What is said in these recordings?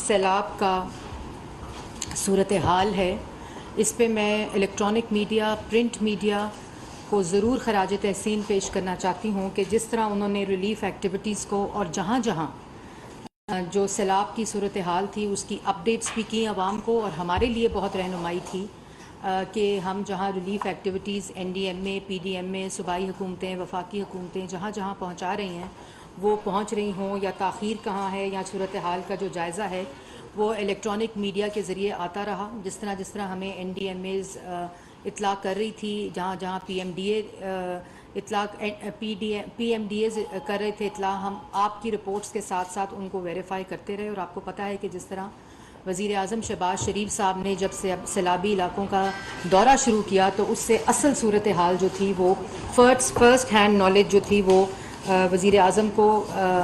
سیلاب کا صورتحال ہے، اس پہ میں الیکٹرانک میڈیا، پرنٹ میڈیا کو ضرور خراج تحسین پیش کرنا چاہتی ہوں کہ جس طرح انہوں نے ریلیف ایکٹیویٹیز کو اور جہاں جہاں جو سیلاب کی صورتحال تھی اس کی اپڈیٹس بھی کی عوام کو، اور ہمارے لیے بہت رہنمائی تھی کہ ہم جہاں relief activities N D M A, P D M A, صوبائی حکومتیں، وفاقی حکومتیں جہاں جہاں پہنچا رہی ہیں وہ پہنچ رہی ہوں، یا تاخیر کہاں ہے، یا صورتحال کا جو جائزہ ہے وہ الیکٹرانک میڈیا کے ذریعے آتا رہا، جس طرح ہمیں این ڈی ایم ایز اطلاع کر رہی تھی، جہاں جہاں پی ایم ڈی اے اطلاع پی ایم ڈی ایز کر رہے تھے اطلاع، ہم آپ کی رپورٹس کے ساتھ ساتھ ان کو ویریفائی کرتے رہے۔ اور آپ کو پتہ ہے کہ جس طرح وزیر اعظم شہباز شریف صاحب نے جب سے سیلابی علاقوں کا دورہ شروع کیا تو اس سے اصل صورتحال جو تھی وہ فرسٹ ہینڈ نالج جو تھی وہ وزیر اعظم کو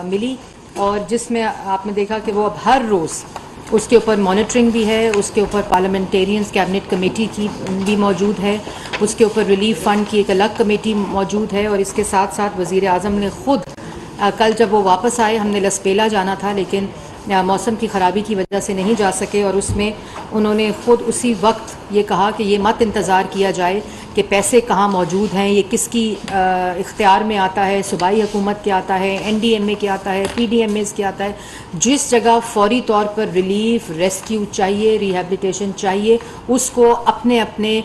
ملی، اور جس میں آپ نے دیکھا کہ وہ اب ہر روز اس کے اوپر مانیٹرنگ بھی ہے، اس کے اوپر پارلیمنٹیرینز کیبنٹ کمیٹی کی بھی موجود ہے، اس کے اوپر ریلیف فنڈ کی ایک الگ کمیٹی موجود ہے، اور اس کے ساتھ ساتھ وزیر اعظم نے خود کل جب وہ واپس آئے، ہم نے لسپیلا جانا تھا لیکن موسم کی خرابی کی وجہ سے نہیں جا سکے، اور اس میں انہوں نے خود اسی وقت یہ کہا کہ یہ مت انتظار کیا جائے کہ پیسے کہاں موجود ہیں، یہ کس کی اختیار میں آتا ہے، صوبائی حکومت کے آتا ہے، این ڈی ایم اے کے آتا ہے، پی ڈی ایم ایز کے آتا ہے، جس جگہ فوری طور پر ریلیف، ریسکیو چاہیے، ریہیبلیٹیشن چاہیے، اس کو اپنے اپنے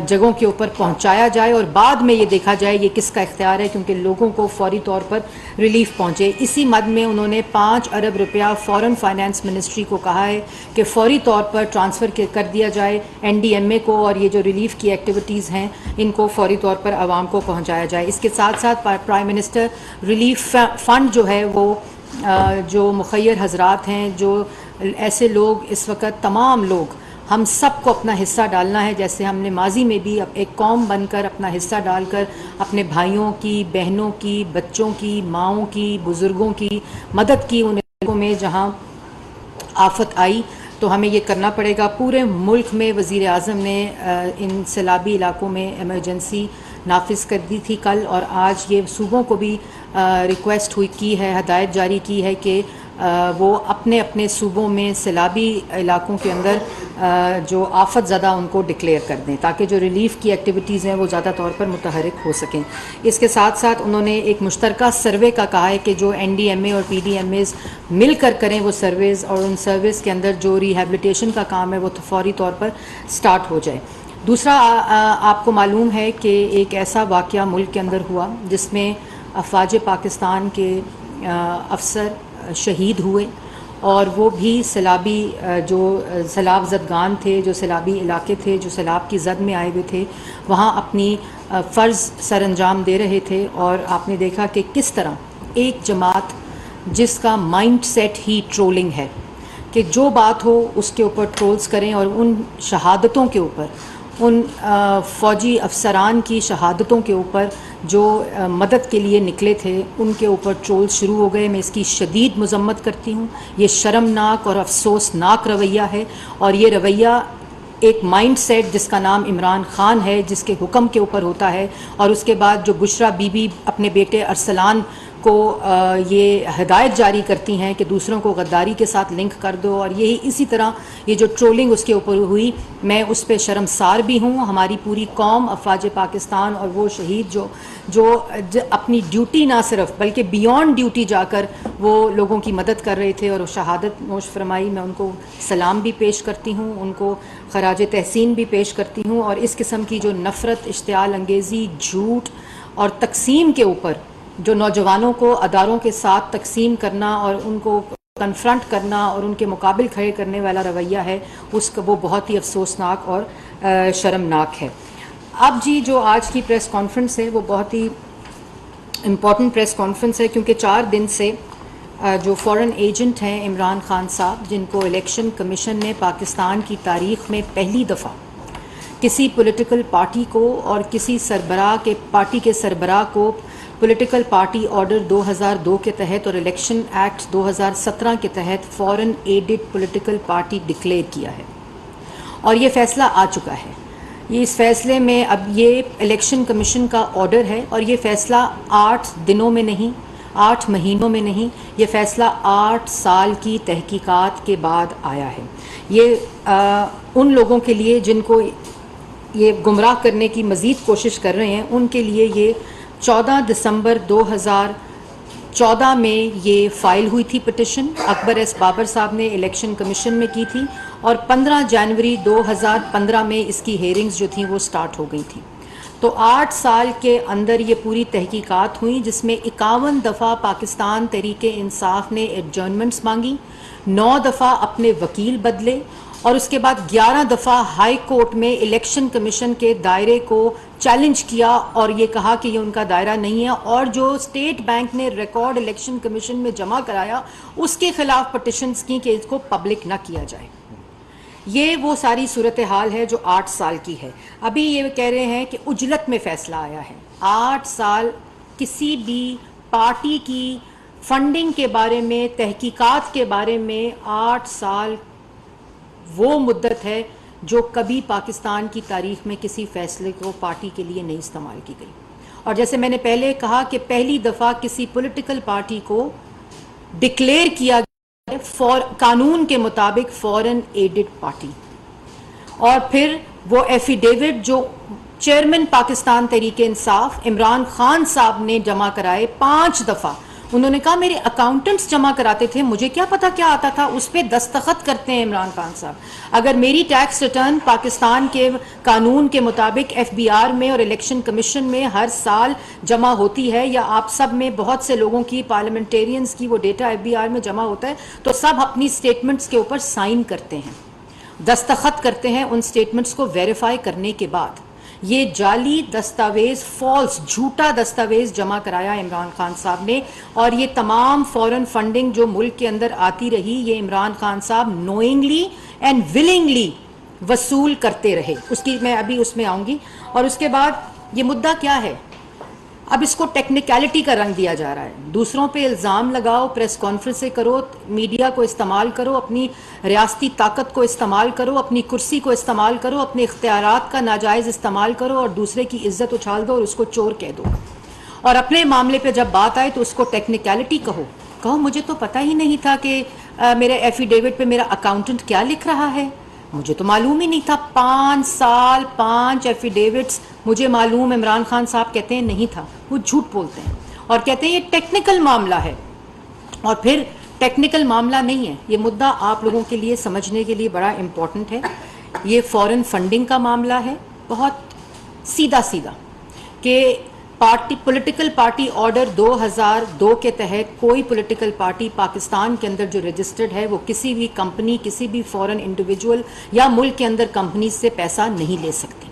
جگہوں کے اوپر پہنچایا جائے، اور بعد میں یہ دیکھا جائے یہ کس کا اختیار ہے، کیونکہ لوگوں کو فوری طور پر ریلیف پہنچے۔ اسی مد میں انہوں نے 5 ارب روپیہ فورن فائنانس منسٹری کو کہا ہے کہ فوری طور پر ٹرانسفر کر دیا جائے این ڈی ایم اے کو، اور یہ جو ریلیف کی ایکٹیویٹیز ہیں ان کو فوری طور پر عوام کو پہنچایا جائے۔ اس کے ساتھ ساتھ پرائم منسٹر ریلیف فنڈ جو ہے وہ جو مخیر حضرات ہیں، جو ایسے لوگ اس وقت تمام لوگ ہم سب کو اپنا حصہ ڈالنا ہے، جیسے ہم نے ماضی میں بھی ایک قوم بن کر اپنا حصہ ڈال کر اپنے بھائیوں کی، بہنوں کی، بچوں کی، ماؤں کی، بزرگوں کی مدد کی ان علاقوں میں جہاں آفت آئی، تو ہمیں یہ کرنا پڑے گا۔ پورے ملک میں وزیر اعظم نے ان سیلابی علاقوں میں ایمرجنسی نافذ کر دی تھی کل، اور آج یہ صوبوں کو بھی ریکویسٹ کی ہے، ہدایت جاری کی ہے کہ وہ اپنے اپنے صوبوں میں سیلابی علاقوں کے اندر جو آفت زدہ ان کو ڈکلیئر کر دیں، تاکہ جو ریلیف کی ایکٹیویٹیز ہیں وہ زیادہ طور پر متحرک ہو سکیں۔ اس کے ساتھ ساتھ انہوں نے ایک مشترکہ سروے کا کہا ہے کہ جو این ڈی ایم اے اور پی ڈی ایم ایز مل کر کریں وہ سرویز، اور ان سرویز کے اندر جو ریہیبلیٹیشن کا کام ہے وہ فوری طور پر سٹارٹ ہو جائے۔ دوسرا، آپ کو معلوم ہے کہ ایک ایسا واقعہ ملک کے اندر ہوا جس میں افواج پاکستان کے افسر شہید ہوئے، اور وہ بھی سیلابی جو سیلاب زدگان تھے، جو سیلابی علاقے تھے، جو سیلاب کی زد میں آئے ہوئے تھے، وہاں اپنی فرض سر انجام دے رہے تھے۔ اور آپ نے دیکھا کہ کس طرح ایک جماعت جس کا مائنڈ سیٹ ہی ٹرولنگ ہے کہ جو بات ہو اس کے اوپر ٹرولز کریں، اور ان شہادتوں کے اوپر، ان فوجی افسران کی شہادتوں کے اوپر جو مدد کے لیے نکلے تھے ان کے اوپر ٹرول شروع ہو گئے۔ میں اس کی شدید مذمت کرتی ہوں، یہ شرمناک اور افسوسناک رویہ ہے، اور یہ رویہ ایک مائنڈ سیٹ جس کا نام عمران خان ہے، جس کے حکم کے اوپر ہوتا ہے، اور اس کے بعد جو بشرا بی بی اپنے بیٹے ارسلان کو یہ ہدایت جاری کرتی ہیں کہ دوسروں کو غداری کے ساتھ لنک کر دو، اور یہی اسی طرح یہ جو ٹرولنگ اس کے اوپر ہوئی، میں اس پہ شرمسار بھی ہوں۔ ہماری پوری قوم، افواج پاکستان اور وہ شہید جو اپنی ڈیوٹی نہ صرف بلکہ بیونڈ ڈیوٹی جا کر وہ لوگوں کی مدد کر رہے تھے اور شہادت نوش فرمائی، میں ان کو سلام بھی پیش کرتی ہوں، ان کو خراج تحسین بھی پیش کرتی ہوں۔ اور اس قسم کی جو نفرت، اشتعال انگیزی، جھوٹ اور تقسیم کے اوپر جو نوجوانوں کو اداروں کے ساتھ تقسیم کرنا اور ان کو کنفرنٹ کرنا اور ان کے مقابل کھڑے کرنے والا رویہ ہے، اس کا وہ بہت ہی افسوسناک اور شرمناک ہے۔ اب جی جو آج کی پریس کانفرنس ہے وہ بہت ہی امپورٹنٹ پریس کانفرنس ہے، کیونکہ 4 دن سے جو فورن ایجنٹ ہیں عمران خان صاحب، جن کو الیکشن کمیشن نے پاکستان کی تاریخ میں پہلی دفعہ کسی پولیٹیکل پارٹی کو اور کسی پارٹی کے سربراہ کو پولیٹیکل پارٹی آرڈر 2002 کے تحت اور الیکشن ایکٹ 2017 کے تحت فورن ایڈڈ پولیٹیکل پارٹی ڈکلیئر کیا ہے، اور یہ فیصلہ آ چکا ہے۔ یہ اس فیصلے میں اب یہ الیکشن کمیشن کا آرڈر ہے، اور یہ فیصلہ 8 دنوں میں نہیں 8 مہینوں میں نہیں، یہ فیصلہ 8 سال کی تحقیقات کے بعد آیا ہے۔ یہ ان لوگوں کے لیے جن کو یہ گمراہ کرنے کی مزید کوشش کر رہے ہیں، ان کے لیے یہ 14 دسمبر 2014 میں یہ فائل ہوئی تھی پٹیشن، اکبر ایس بابر صاحب نے الیکشن کمیشن میں کی تھی، اور 15 جنوری 2015 میں اس کی ہیئرنگز جو تھیں وہ سٹارٹ ہو گئی تھیں۔ تو 8 سال کے اندر یہ پوری تحقیقات ہوئیں، جس میں 51 دفعہ پاکستان تحریک انصاف نے ایڈجرنمنٹس مانگی، 9 دفعہ اپنے وکیل بدلے، اور اس کے بعد 11 دفعہ ہائی کورٹ میں الیکشن کمیشن کے دائرے کو چیلنج کیا اور یہ کہا کہ یہ ان کا دائرہ نہیں ہے، اور جو اسٹیٹ بینک نے ریکارڈ الیکشن کمیشن میں جمع کرایا اس کے خلاف پٹیشنز کی کہ اس کو پبلک نہ کیا جائے۔ یہ وہ ساری صورتحال ہے جو 8 سال کی ہے۔ ابھی یہ کہہ رہے ہیں کہ عجلت میں فیصلہ آیا ہے۔ 8 سال کسی بھی پارٹی کی فنڈنگ کے بارے میں، تحقیقات کے بارے میں 8 سال وہ مدت ہے جو کبھی پاکستان کی تاریخ میں کسی فیصلے کو پارٹی کے لیے نہیں استعمال کی گئی۔ اور جیسے میں نے پہلے کہا کہ پہلی دفعہ کسی پولیٹیکل پارٹی کو ڈکلیئر کیا گیا قانون کے مطابق فورن ایڈڈ پارٹی، اور پھر وہ ایفیڈیوٹ جو چیئرمین پاکستان تحریک انصاف عمران خان صاحب نے جمع کرائے 5 دفعہ، انہوں نے کہا میرے اکاؤنٹنٹس جمع کراتے تھے، مجھے کیا پتا کیا آتا تھا، اس پہ دستخط کرتے ہیں عمران خان صاحب۔ اگر میری ٹیکس ریٹرن پاکستان کے قانون کے مطابق ایف بی آر میں اور الیکشن کمیشن میں ہر سال جمع ہوتی ہے، یا آپ سب میں بہت سے لوگوں کی پارلیمنٹیرینز کی وہ ڈیٹا ایف بی آر میں جمع ہوتا ہے، تو سب اپنی سٹیٹمنٹس کے اوپر سائن کرتے ہیں، دستخط کرتے ہیں ان سٹیٹمنٹس کو ویریفائی کرنے کے بعد۔ یہ جعلی دستاویز، فالس، جھوٹا دستاویز جمع کرایا عمران خان صاحب نے، اور یہ تمام فورن فنڈنگ جو ملک کے اندر آتی رہی یہ عمران خان صاحب نوئنگلی اینڈ ولنگلی وصول کرتے رہے۔ اس کی میں ابھی اس میں آؤں گی۔ اور اس کے بعد یہ مدعا کیا ہے؟ اب اس کو ٹیکنیکلٹی کا رنگ دیا جا رہا ہے، دوسروں پہ الزام لگاؤ، پریس کانفرنسیں کرو، میڈیا کو استعمال کرو، اپنی ریاستی طاقت کو استعمال کرو، اپنی کرسی کو استعمال کرو، اپنے اختیارات کا ناجائز استعمال کرو، اور دوسرے کی عزت اچھال دو اور اس کو چور کہہ دو، اور اپنے معاملے پہ جب بات آئے تو اس کو ٹیکنیکلٹی کہو مجھے تو پتہ ہی نہیں تھا کہ میرے ایفیڈیوٹ پہ میرا اکاؤنٹنٹ کیا لکھ رہا ہے، مجھے تو معلوم ہی نہیں تھا۔ 5 سال 5 ایفیڈیوٹس مجھے معلوم، عمران خان صاحب کہتے ہیں نہیں تھا، وہ جھوٹ بولتے ہیں اور کہتے ہیں یہ ٹیکنیکل معاملہ ہے، اور پھر ٹیکنیکل معاملہ نہیں ہے۔ یہ مدعا آپ لوگوں کے لیے سمجھنے کے لیے بڑا امپورٹنٹ ہے۔ یہ فورن فنڈنگ کا معاملہ ہے، بہت سیدھا کہ پولیٹیکل پارٹی آرڈر 2002 کے تحت کوئی پولیٹیکل پارٹی پاکستان کے اندر جو رجسٹرڈ ہے وہ کسی بھی کمپنی، کسی بھی فورن انڈیویجول یا ملک کے اندر کمپنی سے پیسہ نہیں لے سکتی۔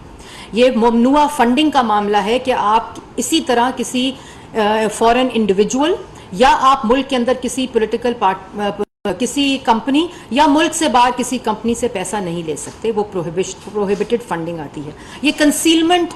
یہ ممنوع فنڈنگ کا معاملہ ہے کہ آپ اسی طرح کسی فورن انڈیویجول یا آپ ملک کے اندر کسی پولیٹیکل کسی کمپنی یا ملک سے باہر کسی کمپنی سے پیسہ نہیں لے سکتے، وہ پروہیبٹڈ فنڈنگ آتی ہے۔ یہ کنسیلمنٹ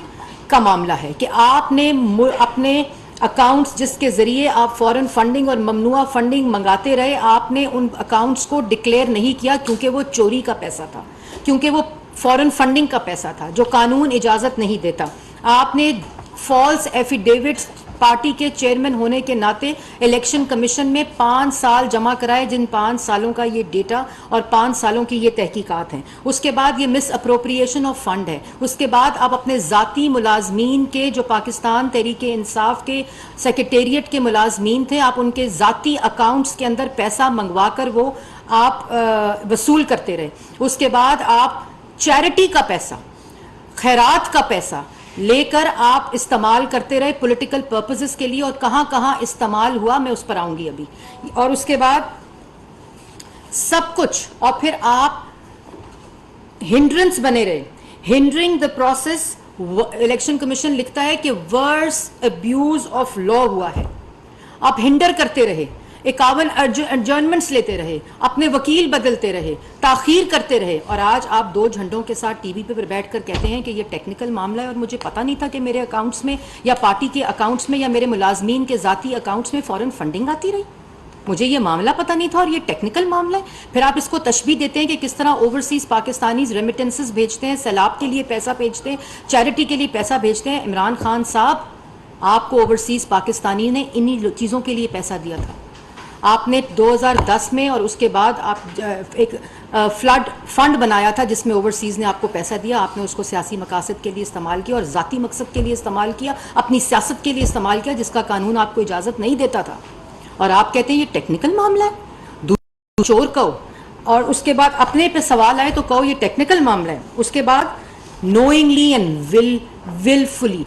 کا معاملہ ہے کہ آپ نے اپنے اکاؤنٹس جس کے ذریعے آپ فورن فنڈنگ اور ممنوع فنڈنگ منگاتے رہے، آپ نے ان اکاؤنٹس کو ڈکلیئر نہیں کیا کیونکہ وہ چوری کا پیسہ تھا، کیونکہ وہ فورن فنڈنگ کا پیسہ تھا جو قانون اجازت نہیں دیتا۔ آپ نے فالس ایفیڈیوٹس پارٹی کے چیئرمین ہونے کے ناطے الیکشن کمیشن میں 5 سال جمع کرائے، جن 5 سالوں کا یہ ڈیٹا اور 5 سالوں کی یہ تحقیقات ہیں۔ اس کے بعد یہ مس اپروپریشن آف فنڈ ہے۔ اس کے بعد آپ اپنے ذاتی ملازمین کے جو پاکستان تحریک انصاف کے سیکریٹریٹ کے ملازمین تھے، آپ ان کے ذاتی اکاؤنٹس کے اندر پیسہ منگوا کر وہ آپ وصول کرتے رہے۔ اس کے بعد آپ چیریٹی کا پیسہ، خیرات کا پیسہ لے کر آپ استعمال کرتے رہے پولیٹیکل پرپسز کے لیے، اور کہاں کہاں استعمال ہوا میں اس پر آؤں گی ابھی۔ اور اس کے بعد سب کچھ، اور پھر آپ ہنڈرنس بنے رہے، hindering the process. Election commission لکھتا ہے کہ ورس ابیوز آف لا ہوا ہے، آپ ہنڈر کرتے رہے، 51 ایڈجرنمنٹس لیتے رہے، اپنے وکیل بدلتے رہے، تاخیر کرتے رہے، اور آج آپ 2 جھنڈوں کے ساتھ ٹی وی پہ بیٹھ کر کہتے ہیں کہ یہ ٹیکنیکل معاملہ ہے اور مجھے پتہ نہیں تھا کہ میرے اکاؤنٹس میں یا پارٹی کے اکاؤنٹس میں یا میرے ملازمین کے ذاتی اکاؤنٹس میں فورن فنڈنگ آتی رہی، مجھے یہ معاملہ پتہ نہیں تھا اور یہ ٹیکنیکل معاملہ ہے۔ پھر آپ اس کو تشبیہ دیتے ہیں کہ کس طرح اوورسیز پاکستانیز ریمیٹنسز بھیجتے ہیں، سیلاب کے لیے پیسہ بھیجتے ہیں، چیریٹی کے لیے پیسہ بھیجتے ہیں۔ عمران خان صاحب آپ کو اوورسیز پاکستانی نے انہی چیزوں کے لیے پیسہ دیا تھا. آپ نے 2010 میں اور اس کے بعد آپ ایک فلڈ فنڈ بنایا تھا جس میں اوورسیز نے آپ کو پیسہ دیا. آپ نے اس کو سیاسی مقاصد کے لیے استعمال کیا اور ذاتی مقصد کے لیے استعمال کیا, اپنی سیاست کے لیے استعمال کیا, جس کا قانون آپ کو اجازت نہیں دیتا تھا. اور آپ کہتے ہیں یہ ٹیکنیکل معاملہ ہے, چور کہو, اور اس کے بعد اپنے پہ سوال آئے تو کہو یہ ٹیکنیکل معاملہ ہے. اس کے بعد نوئنگلی اینڈ ولفلی,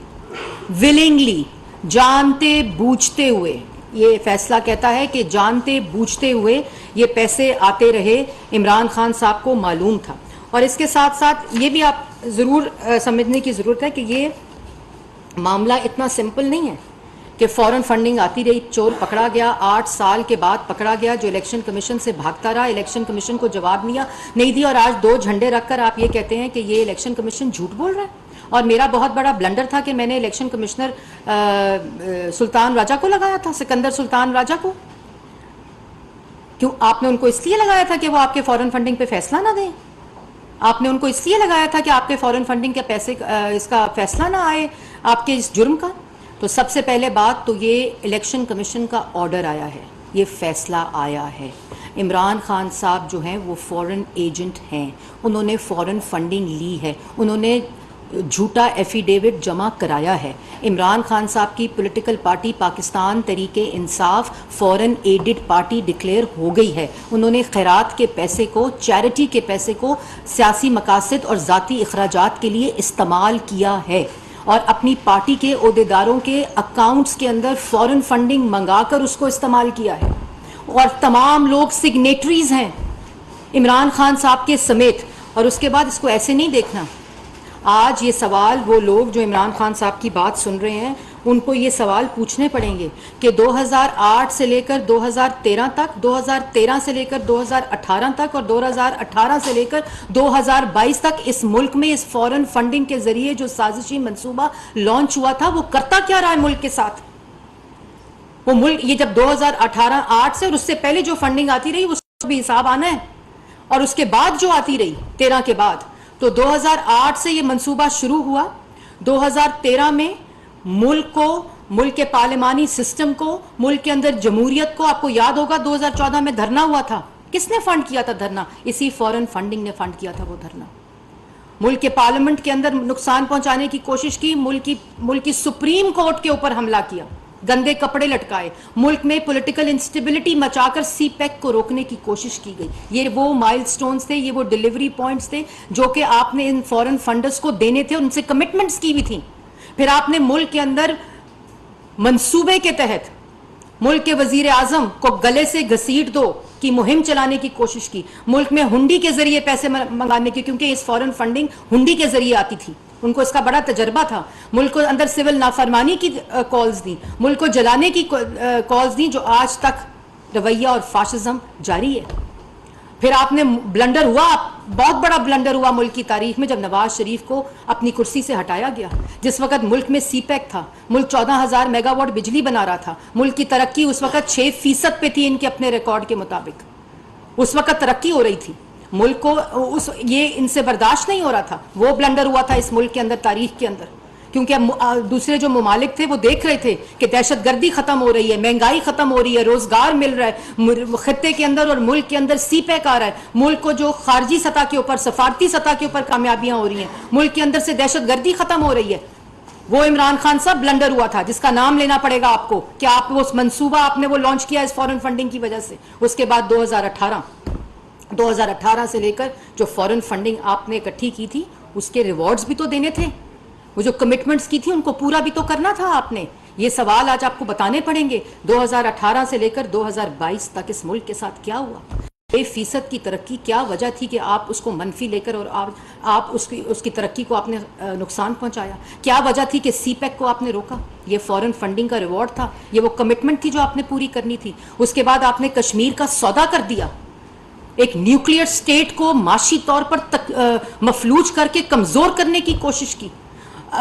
ولنگلی, جانتے بوجھتے ہوئے, یہ فیصلہ کہتا ہے کہ جانتے بوجھتے ہوئے یہ پیسے آتے رہے. عمران خان صاحب کو معلوم تھا. اور اس کے ساتھ ساتھ یہ بھی آپ ضرور سمجھنے کی ضرورت ہے کہ یہ معاملہ اتنا سمپل نہیں ہے کہ فوراً فنڈنگ آتی رہی, چور پکڑا گیا, 8 سال کے بعد پکڑا گیا, جو الیکشن کمیشن سے بھاگتا رہا, الیکشن کمیشن کو جواب نہیں دیا, اور آج 2 جھنڈے رکھ کر آپ یہ کہتے ہیں کہ یہ الیکشن کمیشن جھوٹ بول رہا ہے. اور میرا بہت بڑا بلنڈر تھا کہ میں نے الیکشن کمشنر سلطان راجہ کو لگایا تھا, سکندر سلطان راجہ کو. کیوں آپ نے ان کو اس لیے لگایا تھا کہ وہ آپ کے فورن فنڈنگ پہ فیصلہ نہ دیں؟ آپ نے ان کو اس لیے لگایا تھا کہ آپ کے فورن فنڈنگ کے پیسے اس کا فیصلہ نہ آئے آپ کے اس جرم کا. تو سب سے پہلے بات تو یہ الیکشن کمیشن کا آرڈر آیا ہے, یہ فیصلہ آیا ہے. عمران خان صاحب جو ہیں وہ فورن ایجنٹ ہیں, انہوں نے فورن فنڈنگ لی ہے, انہوں نے جھوٹا ایفیڈیوٹ جمع کرایا ہے. عمران خان صاحب کی پولیٹیکل پارٹی پاکستان تحریک انصاف فورن ایڈڈ پارٹی ڈکلیئر ہو گئی ہے. انہوں نے خیرات کے پیسے کو, چیریٹی کے پیسے کو سیاسی مقاصد اور ذاتی اخراجات کے لیے استعمال کیا ہے, اور اپنی پارٹی کے عہدیداروں کے اکاؤنٹس کے اندر فورن فنڈنگ منگا کر اس کو استعمال کیا ہے. اور تمام لوگ سگنیٹریز ہیں عمران خان صاحب کے سمیت. اور اس کے بعد اس کو ایسے نہیں دیکھنا. آج یہ سوال وہ لوگ جو عمران خان صاحب کی بات سن رہے ہیں ان کو یہ سوال پوچھنے پڑیں گے کہ 2008 سے لے کر 2013 تک, 2013 سے لے کر 2018 تک, اور 2018 سے لے کر 2022 تک اس ملک میں اس فورن فنڈنگ کے ذریعے جو سازشی منصوبہ لانچ ہوا تھا وہ کرتا کیا رہا ہے ملک کے ساتھ. وہ ملک یہ جب 2018 سے اور اس سے پہلے جو فنڈنگ آتی رہی اس کا بھی حساب آنا ہے, اور اس کے بعد جو آتی رہی 13 کے بعد. تو 2008 سے یہ منصوبہ شروع ہوا, 2013 میں ملک کو, ملک کے پارلیمانی سسٹم کو, ملک کے اندر جمہوریت کو, آپ کو یاد ہوگا 2014 میں دھرنا ہوا تھا. کس نے فنڈ کیا تھا دھرنا؟ اسی فورن فنڈنگ نے فنڈ کیا تھا وہ دھرنا. ملک کے پارلیمنٹ کے اندر نقصان پہنچانے کی کوشش کی, ملک کی سپریم کورٹ کے اوپر حملہ کیا, گندے کپڑے لٹکائے, ملک میں پولیٹیکل انسٹیبلٹی مچا کر سی پیک کو روکنے کی کوشش کی گئی. یہ وہ مائل سٹونز تھے, یہ وہ ڈیلیوری پوائنٹس تھے جو کہ آپ نے ان فورن فنڈرز کو دینے تھے, ان سے کمٹمنٹس کی ہوئی تھیں. پھر آپ نے ملک کے اندر منصوبے کے تحت ملک کے وزیر اعظم کو گلے سے گھسیٹ دو کی مہم چلانے کی کوشش کی, ملک میں ہنڈی کے ذریعے پیسے منگانے کی, کیونکہ اس فورن فنڈنگ ہنڈی کے ذریعے آتی تھی, ان کو اس کا بڑا تجربہ تھا. ملک کو اندر سول نافرمانی کی کالز دیں, ملک کو جلانے کی کالز دیں, جو آج تک رویہ اور فاشزم جاری ہے. پھر آپ نے بلنڈر ہوا, بہت بڑا بلنڈر ہوا ملک کی تاریخ میں جب نواز شریف کو اپنی کرسی سے ہٹایا گیا. جس وقت ملک میں سی پیک تھا, ملک 14,000 میگا واٹ بجلی بنا رہا تھا, ملک کی ترقی اس وقت 6% پہ تھی ان کے اپنے ریکارڈ کے مطابق. اس وقت ترقی ہو رہی تھی, ملک کو یہ ان سے برداشت نہیں ہو رہا تھا. وہ بلنڈر ہوا تھا اس ملک کے اندر, تاریخ کے اندر, کیونکہ دوسرے جو ممالک تھے وہ دیکھ رہے تھے کہ دہشت گردی ختم ہو رہی ہے, مہنگائی ختم ہو رہی ہے, روزگار مل رہا ہے, خطے کے اندر اور ملک کے اندر سی پیک آ رہا ہے, ملک کو جو خارجی سطح کے اوپر, سفارتی سطح کے اوپر کامیابیاں ہو رہی ہیں, ملک کے اندر سے دہشت گردی ختم ہو رہی ہے. وہ عمران خان صاحب بلنڈر ہوا تھا جس کا نام لینا پڑے گا آپ کو کہ آپ وہ منصوبہ آپ نے وہ لانچ کیا اس فورن فنڈنگ کی وجہ سے. اس کے بعد 2018 سے لے کر جو فورن فنڈنگ آپ نے اکٹھی کی تھی اس کے ریوارڈز بھی تو دینے تھے, وہ جو کمٹمنٹس کی تھی ان کو پورا بھی تو کرنا تھا آپ نے. یہ سوال آج آپ کو بتانے پڑیں گے 2018 سے لے کر 2022 تک اس ملک کے ساتھ کیا ہوا. 1% کی ترقی, کیا وجہ تھی کہ آپ اس کو منفی لے کر اور آپ اس کی ترقی کو آپ نے نقصان پہنچایا؟ کیا وجہ تھی کہ سی پیک کو آپ نے روکا؟ یہ فورن فنڈنگ کا ریوارڈ تھا, یہ وہ کمٹمنٹ تھی جو آپ نے پوری کرنی تھی. اس کے بعد آپ نے کشمیر کا سودا کر دیا, ایک نیوکلیئر سٹیٹ کو معاشی طور پر مفلوج کر کے کمزور کرنے کی کوشش کی,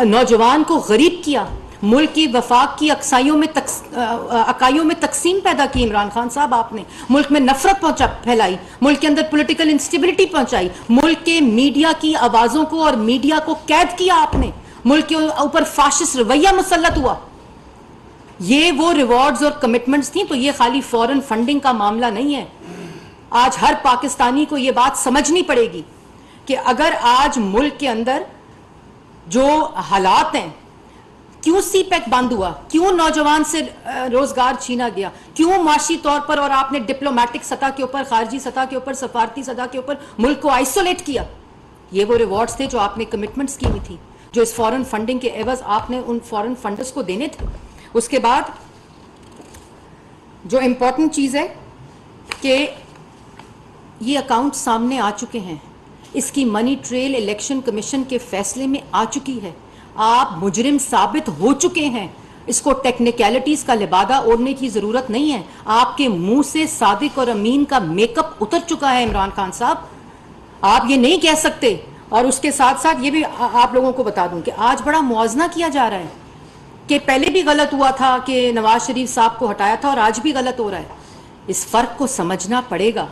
نوجوان کو غریب کیا, ملک کی وفاق کی اکائیوں میں تقسیم پیدا کی. عمران خان صاحب آپ نے ملک میں نفرت پھیلائی, ملک کے اندر پولیٹیکل انسٹیبلٹی پہنچائی, ملک کے میڈیا کی آوازوں کو اور میڈیا کو قید کیا آپ نے, ملک کے اوپر فاشسٹ رویہ مسلط ہوا. یہ وہ ریوارڈز اور کمٹمنٹس تھیں. تو یہ خالی فورن فنڈنگ کا معاملہ نہیں ہے. آج ہر پاکستانی کو یہ بات سمجھنی پڑے گی کہ اگر آج ملک کے اندر جو حالات ہیں, کیوں سی پیک بند ہوا, کیوں نوجوان سے روزگار چھینا گیا, کیوں معاشی طور پر اور آپ نے ڈپلومیٹک سطح کے اوپر, خارجی سطح کے اوپر, سفارتی سطح کے اوپر ملک کو آئسولیٹ کیا, یہ وہ ریوارڈز تھے جو آپ نے کمٹمنٹس کی ہوئی تھی, جو اس فورن فنڈنگ کے عوض آپ نے ان فورن فنڈز کو دینے تھے. اس کے بعد جو امپورٹنٹ چیز ہے کہ یہ اکاؤنٹ سامنے آ چکے ہیں, اس کی منی ٹریل الیکشن کمیشن کے فیصلے میں آ چکی ہے, آپ مجرم ثابت ہو چکے ہیں, اس کو ٹیکنیکلٹیز کا لبادہ اوڑھنے کی ضرورت نہیں ہے. آپ کے منہ سے صادق اور امین کا میک اپ اتر چکا ہے عمران خان صاحب, آپ یہ نہیں کہہ سکتے. اور اس کے ساتھ ساتھ یہ بھی آپ لوگوں کو بتا دوں کہ آج بڑا موازنہ کیا جا رہا ہے کہ پہلے بھی غلط ہوا تھا کہ نواز شریف صاحب کو ہٹایا تھا اور آج بھی غلط ہو رہا ہے. اس فرق کو سمجھنا پڑے گا.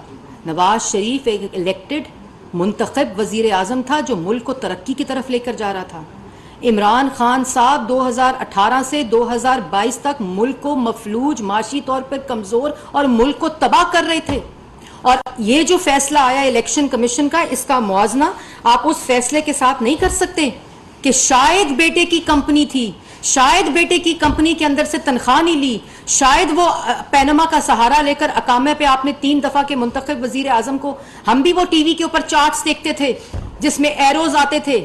نواز شریف ایک الیکٹڈ منتخب وزیر اعظم تھا جو ملک کو ترقی کی طرف لے کر جا رہا تھا. عمران خان صاحب 2018 سے 2022 تک ملک کو مفلوج, معاشی طور پر کمزور اور ملک کو تباہ کر رہے تھے. اور یہ جو فیصلہ آیا الیکشن کمیشن کا, اس کا موازنہ آپ اس فیصلے کے ساتھ نہیں کر سکتے کہ شاید بیٹے کی کمپنی تھی, شاید بیٹے کی کمپنی کے اندر سے تنخواہ نہیں لی, شاید وہ پینما کا سہارا لے کر اقامے پہ آپ نے 3 دفعہ کے منتخب وزیر اعظم کو, ہم بھی وہ ٹی وی کے اوپر چارٹس دیکھتے تھے جس میں ایروز آتے تھے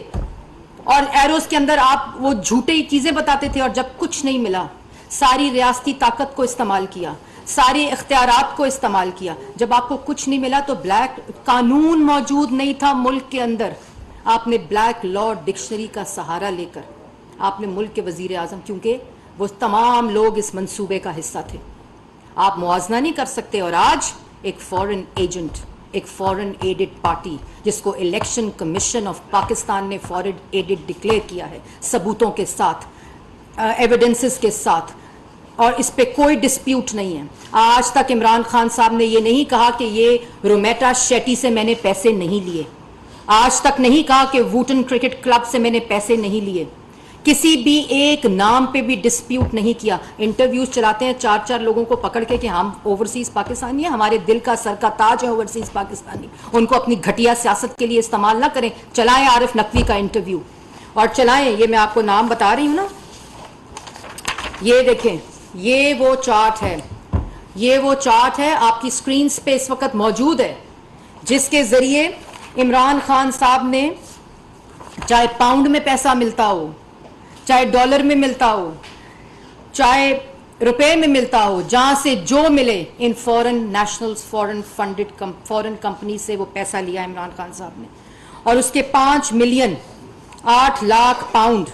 اور ایروز کے اندر آپ وہ جھوٹے چیزیں بتاتے تھے, اور جب کچھ نہیں ملا ساری ریاستی طاقت کو استعمال کیا, سارے اختیارات کو استعمال کیا. جب آپ کو کچھ نہیں ملا تو بلیک قانون موجود نہیں تھا ملک کے اندر, آپ نے بلیک لا ڈکشنری کا سہارا لے کر آپ نے ملک کے وزیر اعظم, کیونکہ وہ تمام لوگ اس منصوبے کا حصہ تھے, آپ موازنہ نہیں کر سکتے. اور آج ایک فورن ایجنٹ, ایک فورن ایڈڈ پارٹی جس کو الیکشن کمیشن آف پاکستان نے فورن ایڈڈ ڈکلیئر کیا ہے, ثبوتوں کے ساتھ, ایویڈنسز کے ساتھ, اور اس پہ کوئی ڈسپیوٹ نہیں ہے. آج تک عمران خان صاحب نے یہ نہیں کہا کہ یہ رومیٹا شیٹی سے میں نے پیسے نہیں لیے, آج تک نہیں کہا کہ ووٹن کرکٹ کلب سے میں نے پیسے نہیں لیے, کسی بھی ایک نام پہ بھی ڈسپیوٹ نہیں کیا. انٹرویوز چلاتے ہیں 4 لوگوں کو پکڑ کے کہ ہم اوورسیز پاکستانی ہیں, ہمارے دل کا سر کا تاج ہے اوورسیز پاکستانی, ان کو اپنی گھٹیا سیاست کے لیے استعمال نہ کریں. چلائیں عارف نقوی کا انٹرویو, اور چلائیں, یہ میں آپ کو نام بتا رہی ہوں نا, یہ دیکھیں, یہ وہ چارٹ ہے, یہ وہ چارٹ ہے آپ کی سکرینز پہ اس وقت موجود ہے, جس کے ذریعے عمران خان صاحب نے, چاہے پاؤنڈ میں پیسہ ملتا ہو, چاہے ڈالر میں ملتا ہو, چاہے روپے میں ملتا ہو, جہاں سے جو ملے, ان فورن نیشنلز, فورن فنڈڈ فورن کمپنی سے وہ پیسہ لیا عمران خان صاحب نے. اور اس کے 5 ملین 8 لاکھ پاؤنڈ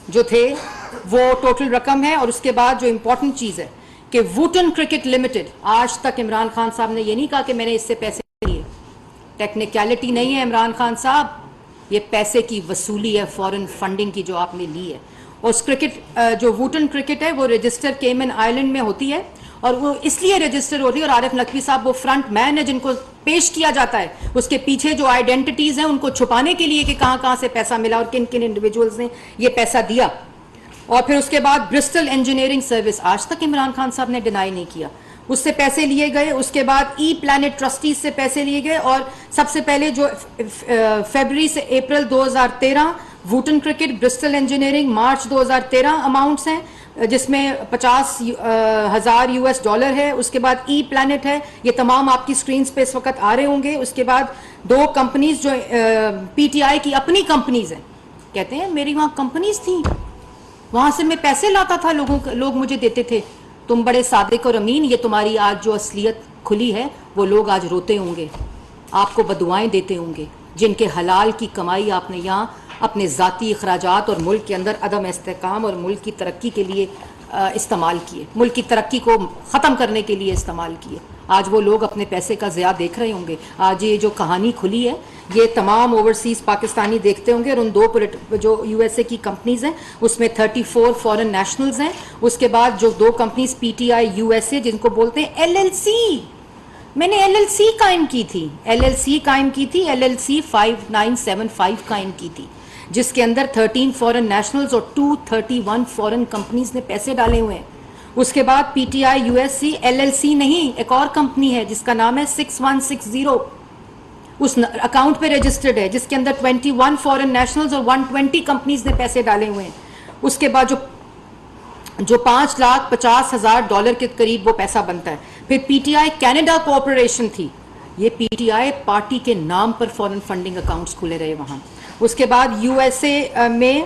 جو تھے وہ ٹوٹل رقم ہے. اور اس کے بعد جو امپورٹنٹ چیز ہے کہ ووٹن کرکٹ لمیٹڈ, آج تک عمران خان صاحب نے یہ نہیں کہا کہ میں نے اس سے پیسے لیے, ٹیکنیکلٹی نہیں ہے عمران خان صاحب, یہ پیسے کی وصولی ہے فورن فنڈنگ کی جو آپ نے لی ہے. اور اس کرکٹ جو ووٹن کرکٹ ہے وہ رجسٹر کیمن آئلینڈ میں ہوتی ہے, اور وہ اس لیے رجسٹر ہوتی ہے, اور عارف نقوی صاحب وہ فرنٹ مین ہے جن کو پیش کیا جاتا ہے, اس کے پیچھے جو آئیڈینٹیٹیز ہیں ان کو چھپانے کے لیے کہ کہاں کہاں سے پیسہ ملا اور کن کن انڈیویجولز نے یہ پیسہ دیا. اور پھر اس کے بعد برسٹل انجینئرنگ سروس, آج تک عمران خان صاحب نے ڈینائی نہیں کیا, اس سے پیسے لیے گئے. اس کے بعد ای پلانٹ ٹرسٹیز سے پیسے لیے گئے, اور سب سے پہلے جو فیبرری سے اپریل 2013 ووٹن cricket, Bristol engineering March 2013 amounts ہیں جس میں $50,000 ہے. اس کے بعد ای پلانٹ ہے, یہ تمام آپ کی سکرینز پہ اس وقت آ رہے ہوں گے. اس کے بعد 2 کمپنیز جو پی ٹی آئی کی اپنی کمپنیز ہیں, کہتے ہیں میری وہاں کمپنیز تھیں, وہاں سے میں پیسے لاتا تھا, لوگ مجھے دیتے تھے. تم بڑے صادق اور امین, یہ تمہاری آج جو اصلیت کھلی ہے وہ لوگ آج روتے ہوں گے, آپ کو بددعائیں دیتے ہوں گے, جن کے حلال کی کمائی آپ نے یہاں اپنے ذاتی اخراجات اور ملک کے اندر عدم استحکام اور ملک کی ترقی کے لیے استعمال کیے, ملک کی ترقی کو ختم کرنے کے لیے استعمال کیے. آج وہ لوگ اپنے پیسے کا ضیاع دیکھ رہے ہوں گے. آج یہ جو کہانی کھلی ہے یہ تمام اوورسیز پاکستانی دیکھتے ہوں گے, اور ان 2 جو یو ایس اے کی کمپنیز ہیں اس میں 34 فورن نیشنلز ہیں. اس کے بعد جو 2 companies P T I U S A جن کو بولتے ہیں ایل ایل سی, میں نے ایل ایل سی قائم کی تھی, ایل ایل سی قائم کی تھی, ایل ایل سی 5975 قائم کی تھی, جس کے اندر 13 فورن نیشنلز اور 231 فورن کمپنیز نے پیسے ڈالے ہوئے ہیں. اس کے بعد P T I U S C LLC نہیں، ایک اور کمپنی ہے جس کا نام ہے 6160، اس اکاؤنٹ پہ رجسٹرڈ ہے، جس کے اندر 21 فورن نیشنلز اور 120 کمپنیز نے پیسے ڈالے ہوئے ہیں. اس کے بعد جو $5,50,000 کے قریب وہ پیسہ بنتا ہے. پھر پی ٹی آئی کینیڈا کوآپریشن تھی، یہ پی ٹی آئی پارٹی کے نام پر فورن فنڈنگ اکاؤنٹس کھلے رہے وہاں. اس کے بعد USA میں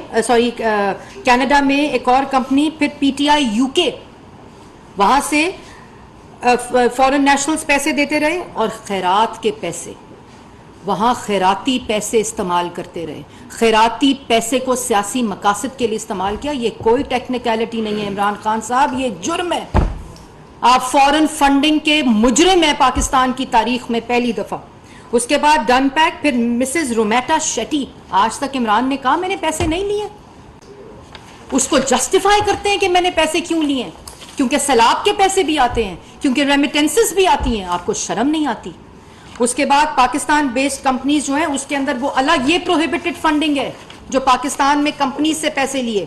کینیڈا میں ایک اور کمپنی، پھر پی ٹی آئی UK، وہاں سے فورن نیشنلز پیسے دیتے رہے اور خیرات کے پیسے، وہاں خیراتی پیسے استعمال کرتے رہے، خیراتی پیسے کو سیاسی مقاصد کے لیے استعمال کیا. یہ کوئی ٹیکنیکلٹی نہیں ہے عمران خان صاحب، یہ جرم ہے. آپ فورن فنڈنگ کے مجرم ہیں پاکستان کی تاریخ میں پہلی دفعہ. اس کے بعد ڈن پیک، پھر مسز رومیٹا شیٹی. آج تک عمران نے کہا میں نے پیسے نہیں لیے، اس کو جسٹیفائی کرتے ہیں کہ میں نے پیسے کیوں لیے ہیں، کیونکہ سیلاب کے پیسے بھی آتے ہیں، کیونکہ ریمیٹنسز بھی آتی ہیں. آپ کو شرم نہیں آتی؟ اس کے بعد پاکستان بیسڈ کمپنیز جو ہیں اس کے اندر وہ الگ، یہ پروہیبٹڈ فنڈنگ ہے جو پاکستان میں کمپنیز سے پیسے لیے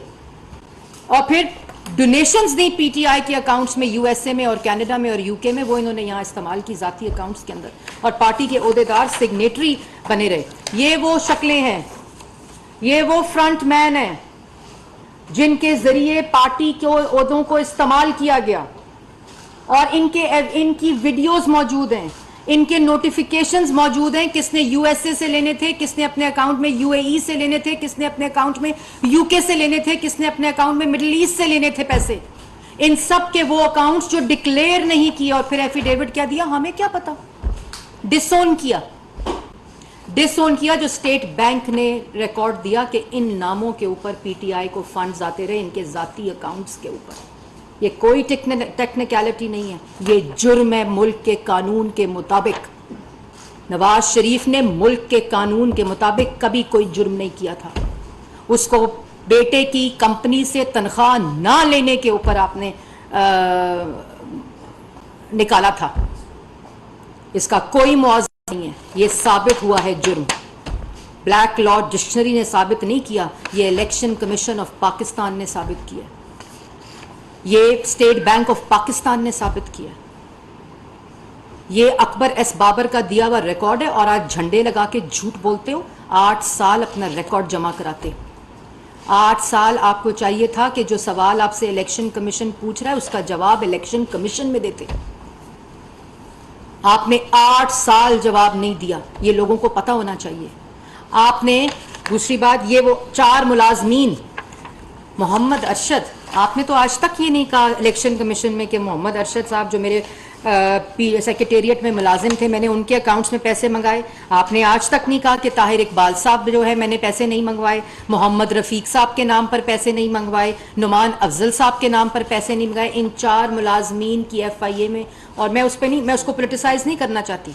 اور پھر ڈونیشنز دی پی ٹی آئی کے اکاؤنٹس میں USA میں اور کینیڈا میں اور UK میں، وہ انہوں نے یہاں استعمال کی ذاتی اکاؤنٹس کے اندر، اور پارٹی کے عہدیدار سگنیٹری بنے رہے. یہ وہ شکلیں ہیں، یہ وہ فرنٹ مین ہیں جن کے ذریعے پارٹی کے عہدوں کو استعمال کیا گیا، اور ان کی ویڈیوز موجود ہیں، ان کے نوٹیفیکیشنز موجود ہیں. کس نے USA سے لینے تھے، کس نے اپنے اکاؤنٹ میں UAE سے لینے تھے، کس نے اپنے اکاؤنٹ میں UK سے لینے تھے، کس نے اپنے اکاؤنٹ میں مڈل ایسٹ سے لینے تھے پیسے. ان سب کے وہ اکاؤنٹس جو ڈکلیئر نہیں کیا اور پھر ایفیڈیوٹ کیا دیا، ہمیں کیا پتا، ڈس اون کیا جو اسٹیٹ بینک نے ریکارڈ دیا کہ ان ناموں کے اوپر پی ٹی آئی کو فنڈز آتے رہے، ان کے ذاتی اکاؤنٹس کے اوپر. یہ کوئی ٹیکنیکلٹی نہیں ہے، یہ جرم ہے ملک کے قانون کے مطابق. نواز شریف نے ملک کے قانون کے مطابق کبھی کوئی جرم نہیں کیا تھا. اس کو بیٹے کی کمپنی سے تنخواہ نہ لینے کے اوپر آپ نے نکالا تھا. اس کا کوئی معاوضہ نہیں ہے، یہ ثابت ہوا ہے جرم. بلیک لا ڈکشنری نے ثابت نہیں کیا، یہ الیکشن کمیشن آف پاکستان نے ثابت کیا، یہ اسٹیٹ بینک آف پاکستان نے ثابت کیا. یہ اکبر ایس بابر کا دیا ہوا ریکارڈ ہے، اور آج جھنڈے لگا کے جھوٹ بولتے ہو. 8 سال اپنا ریکارڈ جمع کراتے. 8 سال آپ کو چاہیے تھا کہ جو سوال آپ سے الیکشن کمیشن پوچھ رہا ہے اس کا جواب الیکشن کمیشن میں دیتے. آپ نے 8 سال جواب نہیں دیا، یہ لوگوں کو پتہ ہونا چاہیے. آپ نے دوسری بات، یہ وہ 4 ملازمین، محمد ارشد، آپ نے تو آج تک یہ نہیں کہا الیکشن کمیشن میں کہ محمد ارشد صاحب جو میرے سیکریٹریٹ میں ملازم تھے، میں نے ان کے اکاؤنٹس میں پیسے منگائے. آپ نے آج تک نہیں کہا کہ طاہر اقبال صاحب جو ہے میں نے پیسے نہیں منگوائے، محمد رفیق صاحب کے نام پر پیسے نہیں منگوائے، نعمان افضل صاحب کے نام پر پیسے نہیں منگائے. ان 4 ملازمین کی FIA میں، اور میں اس پہ نہیں، میں اس کو پولیٹیسائز نہیں کرنا چاہتی،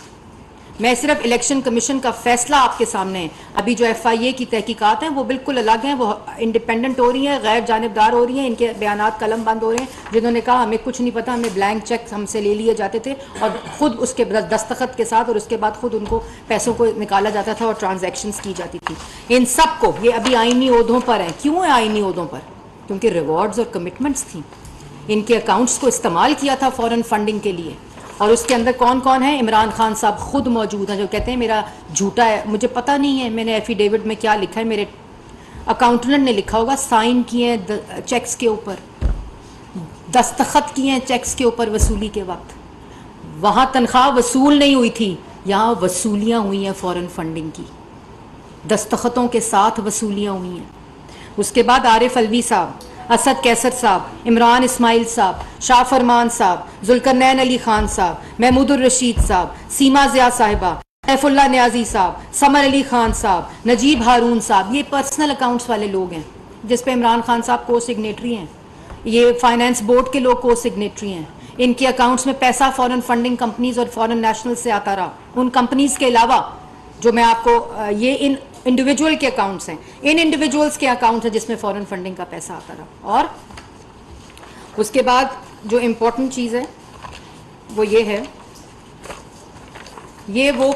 میں صرف الیکشن کمیشن کا فیصلہ آپ کے سامنے ہے. ابھی جو FIA کی تحقیقات ہیں وہ بالکل الگ ہیں، وہ انڈیپینڈنٹ ہو رہی ہیں، غیر جانبدار ہو رہی ہیں. ان کے بیانات قلم بند ہو رہے ہیں. جنہوں نے کہا ہمیں کچھ نہیں پتا، ہمیں بلینک چیک ہم سے لے لیے جاتے تھے اور خود اس کے دستخط کے ساتھ، اور اس کے بعد خود ان کو پیسوں کو نکالا جاتا تھا اور ٹرانزیکشنز کی جاتی تھی. ان سب کو یہ ابھی آئینی عہدوں پر ہیں. کیوں ہیں آئینی عہدوں پر؟ کیونکہ ریوارڈز اور کمٹمنٹس تھیں. ان کے اکاؤنٹس کو استعمال کیا تھا فورن فنڈنگ کے لیے. اور اس کے اندر کون کون ہیں؟ عمران خان صاحب خود موجود ہیں جو کہتے ہیں میرا جھوٹا ہے، مجھے پتہ نہیں ہے میں نے ایفیڈیوٹ میں کیا لکھا ہے. میرے اکاؤنٹنٹ نے لکھا ہوگا، سائن کیے ہیں چیکس کے اوپر، دستخط کیے ہیں چیکس کے اوپر وصولی کے وقت. وہاں تنخواہ وصول نہیں ہوئی تھی، یہاں وصولیاں ہوئی ہیں فورن فنڈنگ کی، دستخطوں کے ساتھ وصولیاں ہوئی ہیں. اس کے بعد عارف الوی صاحب، اسد کیسر صاحب، عمران اسماعیل صاحب، شاہ فرمان صاحب، ذوالقرنین علی خان صاحب، محمود الرشید صاحب، سیما ضیاء صاحبہ، سیف اللہ نیازی صاحب، سمر علی خان صاحب، نجیب ہارون صاحب. یہ پرسنل اکاؤنٹس والے لوگ ہیں جس پہ عمران خان صاحب کو سگنیٹری ہیں. یہ فائنانس بورڈ کے لوگ کو سگنیٹری ہیں. ان کے اکاؤنٹس میں پیسہ فورن فنڈنگ کمپنیز اور فورن نیشنل سے آتا رہا. ان کمپنیز کے علاوہ جو میں آپ کو یہ ان انڈیویجول کے اکاؤنٹس ہیں، ان انڈیویجولس کے اکاؤنٹ ہیں جس میں فورن فنڈنگ کا پیسہ آتا رہا. اور اس کے بعد جو امپورٹنٹ چیز ہے وہ یہ ہے، یہ وہ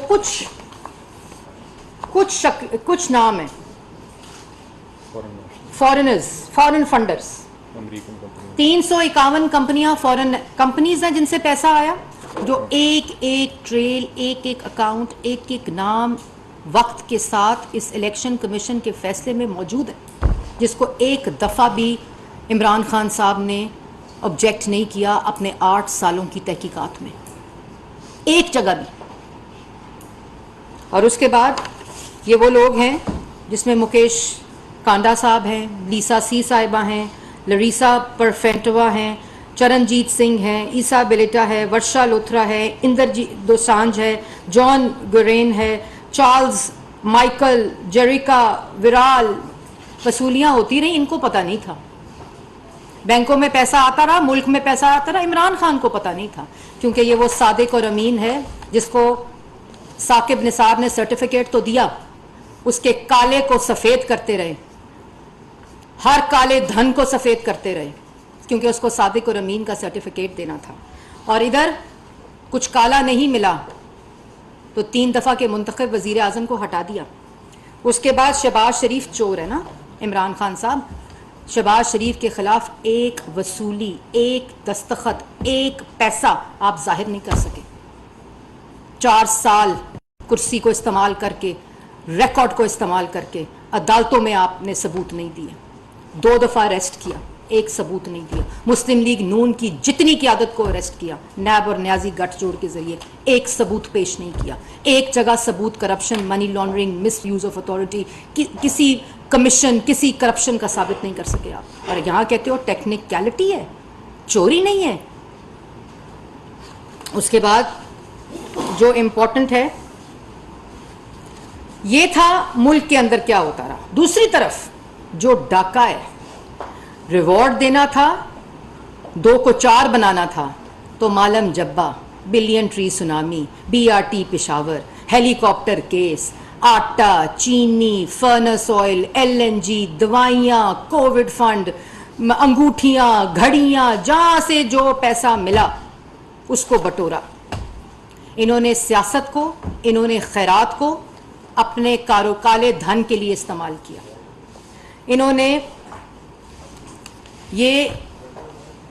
کچھ نام ہیں فورن فنڈرز. امریکن کمپنی 351 کمپنیاں فورن کمپنیز ہیں جن سے پیسہ آیا، جو ایک ایک ٹریل، ایک ایک اکاؤنٹ، ایک ایک نام وقت کے ساتھ اس الیکشن کمیشن کے فیصلے میں موجود ہے، جس کو ایک دفعہ بھی عمران خان صاحب نے آبجیکٹ نہیں کیا اپنے 8 سالوں کی تحقیقات میں، ایک جگہ بھی۔ اور اس کے بعد یہ وہ لوگ ہیں جس میں مکیش کانڈا صاحب ہیں، لیسا سی صاحبہ ہیں، لریسا پرفینٹوا ہیں، چرنجیت سنگھ ہیں، عیسیٰ بلیٹا ہے، ورشا لوتھرا ہے، اندرجیت دوسانجھ ہے، جان گورین ہے، چارلز مائیکل، جیریکا ورال۔ وصولیاں ہوتی رہیں، ان کو پتہ نہیں تھا، بینکوں میں پیسہ آتا رہا، ملک میں پیسہ آتا رہا، عمران خان کو پتہ نہیں تھا، کیونکہ یہ وہ صادق اور امین ہے جس کو ثاقب نثار نے سرٹیفکیٹ تو دیا، اس کے کالے کو سفید کرتے رہے، ہر کالے دھن کو سفید کرتے رہے، کیونکہ اس کو صادق اور امین کا سرٹیفکیٹ دینا تھا، اور ادھر کچھ کالا نہیں ملا تو 3 دفعہ کے منتخب وزیر اعظم کو ہٹا دیا۔ اس کے بعد شہباز شریف چور ہے نا عمران خان صاحب، شہباز شریف کے خلاف ایک وصولی، ایک دستخط، ایک پیسہ آپ ظاہر نہیں کر سکے۔ 4 سال کرسی کو استعمال کر کے، ریکارڈ کو استعمال کر کے عدالتوں میں آپ نے ثبوت نہیں دیے، 2 دفعہ اریسٹ کیا، ایک ثبوت نہیں دیا۔ مسلم لیگ نون کی جتنی قیادت کو اریسٹ کیا نیب اور نیازی گٹھ جوڑ کے ذریعے، ایک ثبوت پیش نہیں کیا، ایک جگہ ثبوت corruption, money laundering, miss use of authority, کسی کمیشن، کسی کرپشن کا ثابت نہیں کر سکے آپ، اور یہاں کہتے ہو ٹیکنیکلٹی ہے، چوری نہیں ہے۔ اس کے بعد جو امپورٹنٹ ہے یہ تھا ملک کے اندر کیا ہوتا رہا، دوسری طرف جو ڈاکہ ہے، ریوارڈ دینا تھا، 2 کو 4 بنانا تھا، تو Malam Jabba, billion tree tsunami, BRT Peshawar, helicopter case, آٹا، چینی، فرنس آئل، LNG، دوائیاں، کووڈ فنڈ، انگوٹھیاں، گھڑیاں، جہاں سے جو پیسہ ملا اس کو بٹورا۔ انہوں نے سیاست کو، انہوں نے خیرات کو اپنے کالے دھن کے لیے استعمال کیا۔ انہوں نے یہ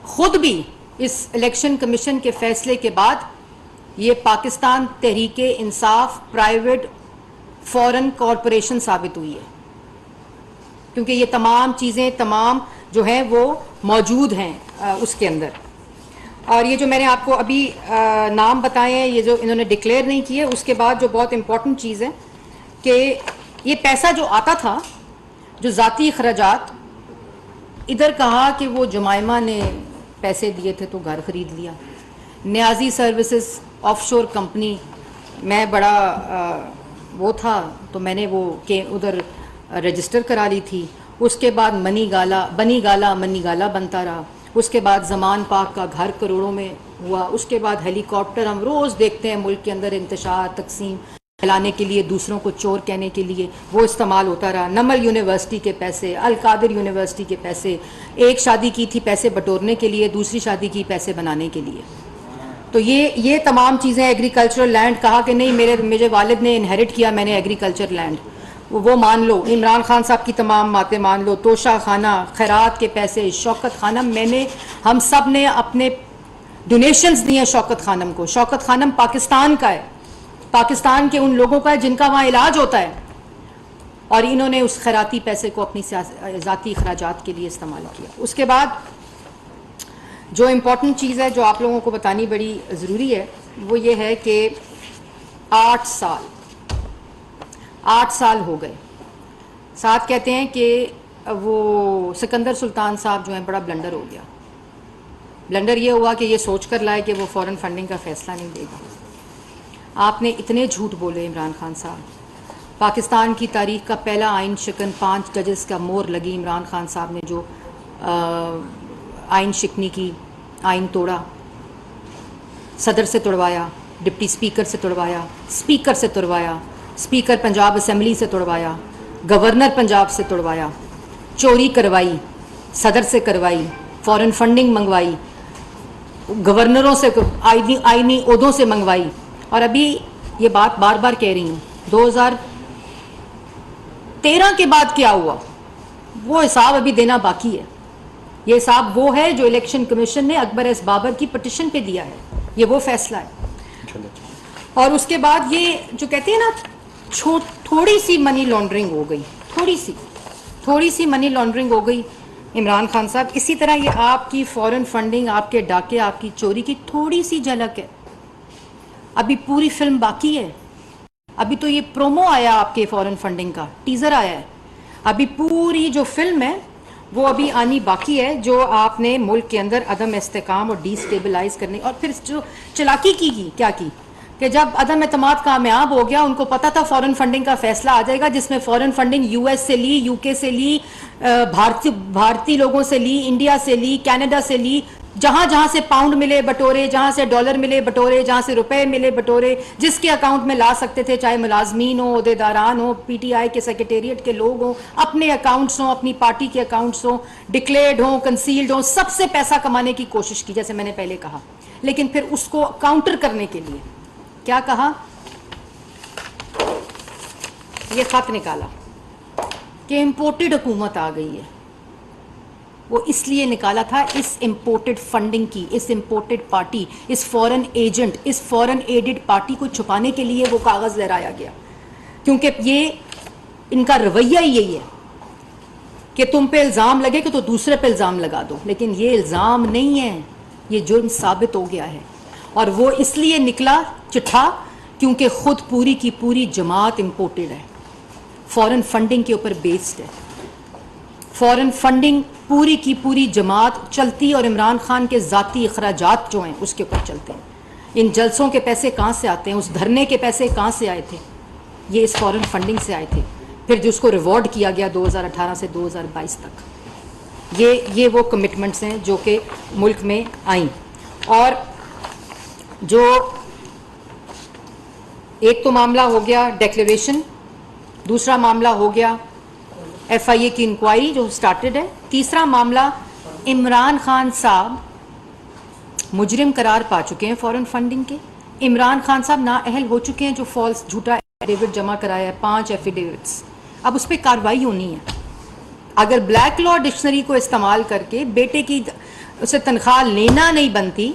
خود بھی اس الیکشن کمیشن کے فیصلے کے بعد یہ پاکستان تحریک انصاف پرائیویٹ فورن کارپوریشن ثابت ہوئی ہے، کیونکہ یہ تمام چیزیں تمام جو ہیں وہ موجود ہیں اس کے اندر۔ اور یہ جو میں نے آپ کو ابھی نام بتائے ہیں، یہ جو انہوں نے ڈکلیئر نہیں کیے، اس کے بعد جو بہت امپورٹنٹ چیز ہے کہ یہ پیسہ جو آتا تھا، جو ذاتی اخراجات، ادھر کہا کہ وہ جمائمہ نے پیسے دیے تھے تو گھر خرید لیا۔ نیازی سروسز آف شور کمپنی، میں بڑا وہ تھا تو میں نے وہ کہ ادھر رجسٹر کرا لی تھی۔ اس کے بعد بنی گالا بنتا رہا۔ اس کے بعد زمان پاک کا گھر کروڑوں میں ہوا۔ اس کے بعد ہیلی کاپٹر ہم روز دیکھتے ہیں ملک کے اندر، انتشار، تقسیم پھیلانے کے لیے، دوسروں کو چور کہنے کے لیے وہ استعمال ہوتا رہا۔ نمل یونیورسٹی کے پیسے، القادر یونیورسٹی کے پیسے، ایک شادی کی تھی پیسے بٹورنے کے لیے، دوسری شادی کی پیسے بنانے کے لیے۔ تو یہ تمام چیزیں، ایگریکلچرل لینڈ، کہا کہ نہیں میرے والد نے انہیرٹ کیا، میں نے ایگریکلچر لینڈ، وہ مان لو۔ عمران خان صاحب کی تمام باتیں مان لو، توشہ خانہ، خیرات کے پیسے، شوکت خانم، ہم سب نے اپنے ڈونیشنز دیے شوکت خانم کو۔ شوکت خانم پاکستان کا ہے، پاکستان کے ان لوگوں کا ہے جن کا وہاں علاج ہوتا ہے، اور انہوں نے اس خیراتی پیسے کو اپنی ذاتی اخراجات کے لیے استعمال کیا۔ اس کے بعد جو امپورٹنٹ چیز ہے جو آپ لوگوں کو بتانی بڑی ضروری ہے، وہ یہ ہے کہ 8 سال ہو گئے۔ ساتھ کہتے ہیں کہ وہ سکندر سلطان صاحب جو ہیں بڑا بلنڈر ہو گیا۔ بلنڈر یہ ہوا کہ یہ سوچ کر لائے کہ وہ فورن فنڈنگ کا فیصلہ نہیں دے گا۔ آپ نے اتنے جھوٹ بولے عمران خان صاحب۔ پاکستان کی تاریخ کا پہلا آئین شکن 5 ججز کا مور لگی عمران خان صاحب نے جو آئین شکنی کی، آئین توڑا، صدر سے توڑوایا، ڈپٹی اسپیکر سے توڑوایا، اسپیکر سے توڑوایا، اسپیکر پنجاب اسمبلی سے توڑوایا، گورنر پنجاب سے توڑوایا، چوری کروائی، صدر سے کروائی، فورن فنڈنگ منگوائی، گورنروں سے، آئینی عہدوں سے منگوائی۔ اور ابھی یہ بات بار بار کہہ رہی ہوں، 2013 کے بعد کیا ہوا وہ حساب ابھی دینا باقی ہے۔ یہ صاحب وہ ہے جو الیکشن کمیشن نے اکبر ایس بابر کی پٹیشن پہ دیا ہے, یہ وہ فیصلہ ہے. اور اس کے بعد یہ جو کہتے ہیں نا تھوڑی سی منی لانڈرنگ ہو گئی, تھوڑی سی منی لانڈرنگ ہو گئی عمران خان صاحب. اسی طرح یہ آپ کی فورن فنڈنگ, آپ کے ڈاکے, آپ کی چوری کی تھوڑی سی جھلک ہے. ابھی پوری فلم باقی ہے. ابھی تو یہ پرومو آیا آپ کے فورن فنڈنگ کا, ٹیزر آیا ہے. ابھی پوری جو فلم ہے وہ ابھی آنی باقی ہے, جو آپ نے ملک کے اندر عدم استحکام اور ڈی سٹیبلائز کرنے, اور پھر جو چلاکی کی کیا کی کہ جب عدم اعتماد کامیاب ہو گیا, ان کو پتا تھا فورن فنڈنگ کا فیصلہ آ جائے گا, جس میں فورن فنڈنگ یو ایس سے لی, یو کے سے لی, بھارتی لوگوں سے لی, انڈیا سے لی, کینیڈا سے لی, جہاں سے پاؤنڈ ملے بٹورے, جہاں سے ڈالر ملے بٹورے, جہاں سے روپے ملے بٹورے, جس کے اکاؤنٹ میں لا سکتے تھے, چاہے ملازمین ہوں, عہدیداران ہوں, پی ٹی آئی کے سیکریٹریٹ کے لوگ ہوں, اپنے اکاؤنٹس ہوں, اپنی پارٹی کے اکاؤنٹس ہوں, ڈکلیئرڈ ہوں, کنسیلڈ ہوں, سب سے پیسہ کمانے کی کوشش کی, جیسے میں نے پہلے کہا. لیکن پھر اس کو کاؤنٹر کرنے کے لیے کیا کہا, یہ خط نکالا کہ امپورٹڈ حکومت آ گئی ہے. وہ اس لیے نکالا تھا اس امپورٹڈ فنڈنگ کی, اس امپورٹڈ پارٹی, اس فورن ایجنٹ, اس فورن ایڈڈ پارٹی کو چھپانے کے لیے وہ کاغذ لہرایا گیا. کیونکہ یہ ان کا رویہ ہی یہی ہے کہ تم پہ الزام لگے کہ تو دوسرے پہ الزام لگا دو, لیکن یہ الزام نہیں ہے, یہ جرم ثابت ہو گیا ہے. اور وہ اس لیے نکلا چٹھا کیونکہ خود پوری کی پوری جماعت امپورٹڈ ہے, فورن فنڈنگ کے اوپر بیسڈ ہے. فورن فنڈنگ پوری کی پوری جماعت چلتی, اور عمران خان کے ذاتی اخراجات جو ہیں اس کے اوپر چلتے ہیں. ان جلسوں کے پیسے کہاں سے آتے ہیں, اس دھرنے کے پیسے کہاں سے آئے تھے, یہ اس فورن فنڈنگ سے آئے تھے. پھر جس کو ریوارڈ کیا گیا 2018 سے 2022 تک, یہ وہ کمٹمنٹس ہیں جو کہ ملک میں آئیں. اور جو ایک تو معاملہ ہو گیا ڈیکلیریشن, دوسرا معاملہ ہو گیا ایف آئی اے کی انکوائری جو سٹارٹڈ ہے, تیسرا معاملہ عمران خان صاحب مجرم قرار پا چکے ہیں فورن فنڈنگ کے. عمران خان صاحب نااہل ہو چکے ہیں, جو فالس جھوٹا ایفیڈیوٹ جمع کرایا ہے, 5 ایفیڈیوٹس, اب اس پہ کارروائی ہونی ہے. اگر بلیک لا ڈکشنری کو استعمال کر کے بیٹے کی اسے تنخواہ لینا نہیں بنتی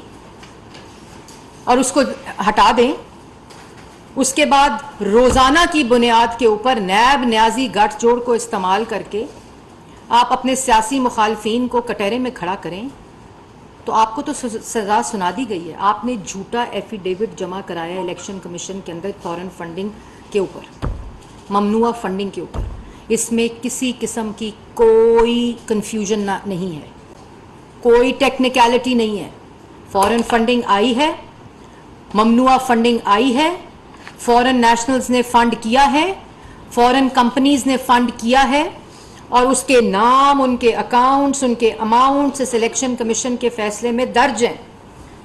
اور اس کو ہٹا دیں, اس کے بعد روزانہ کی بنیاد کے اوپر نیب نیازی گٹھ جوڑ کو استعمال کر کے آپ اپنے سیاسی مخالفین کو کٹہرے میں کھڑا کریں, تو آپ کو تو سزا سنا دی گئی ہے. آپ نے جھوٹا ایفیڈیوٹ جمع کرایا الیکشن کمیشن کے اندر فورن فنڈنگ کے اوپر, ممنوعہ فنڈنگ کے اوپر. اس میں کسی قسم کی کوئی کنفیوژن نہیں ہے, کوئی ٹیکنیکلٹی نہیں ہے. فورن فنڈنگ آئی ہے, ممنوعہ فنڈنگ آئی ہے, فورن نیشنلز نے فنڈ کیا ہے, فورن کمپنیز نے فنڈ کیا ہے, اور اس کے نام, ان کے اکاؤنٹس, ان کے اماؤنٹس اس الیکشن کمیشن کے فیصلے میں درج ہیں,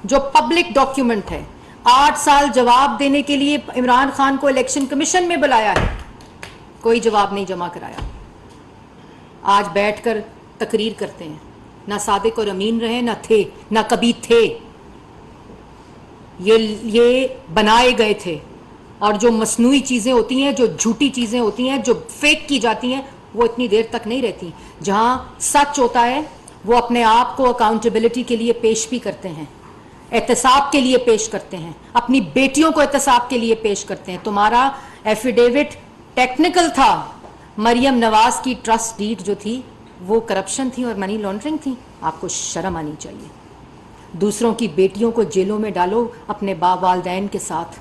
جو پبلک ڈاکیومنٹ ہے. 8 سال جواب دینے کے لیے عمران خان کو الیکشن کمیشن میں بلایا ہے, کوئی جواب نہیں جمع کرایا. آج بیٹھ کر تقریر کرتے ہیں, نہ صادق اور امین رہے, نہ تھے, نہ کبھی تھے, یہ بنائے گئے تھے. اور جو مصنوعی چیزیں ہوتی ہیں, جو جھوٹی چیزیں ہوتی ہیں, جو فیک کی جاتی ہیں, وہ اتنی دیر تک نہیں رہتی. جہاں سچ ہوتا ہے وہ اپنے آپ کو اکاؤنٹیبلٹی کے لیے پیش بھی کرتے ہیں, احتساب کے لیے پیش کرتے ہیں, اپنی بیٹیوں کو احتساب کے لیے پیش کرتے ہیں. تمہارا ایفیڈیوٹ ٹیکنیکل تھا, مریم نواز کی ٹرسٹ ڈیڈ جو تھی وہ کرپشن تھی اور منی لانڈرنگ تھی. آپ کو شرم آنی چاہیے. دوسروں کی بیٹیوں کو جیلوں میں ڈالو اپنے باپ والدین کے ساتھ,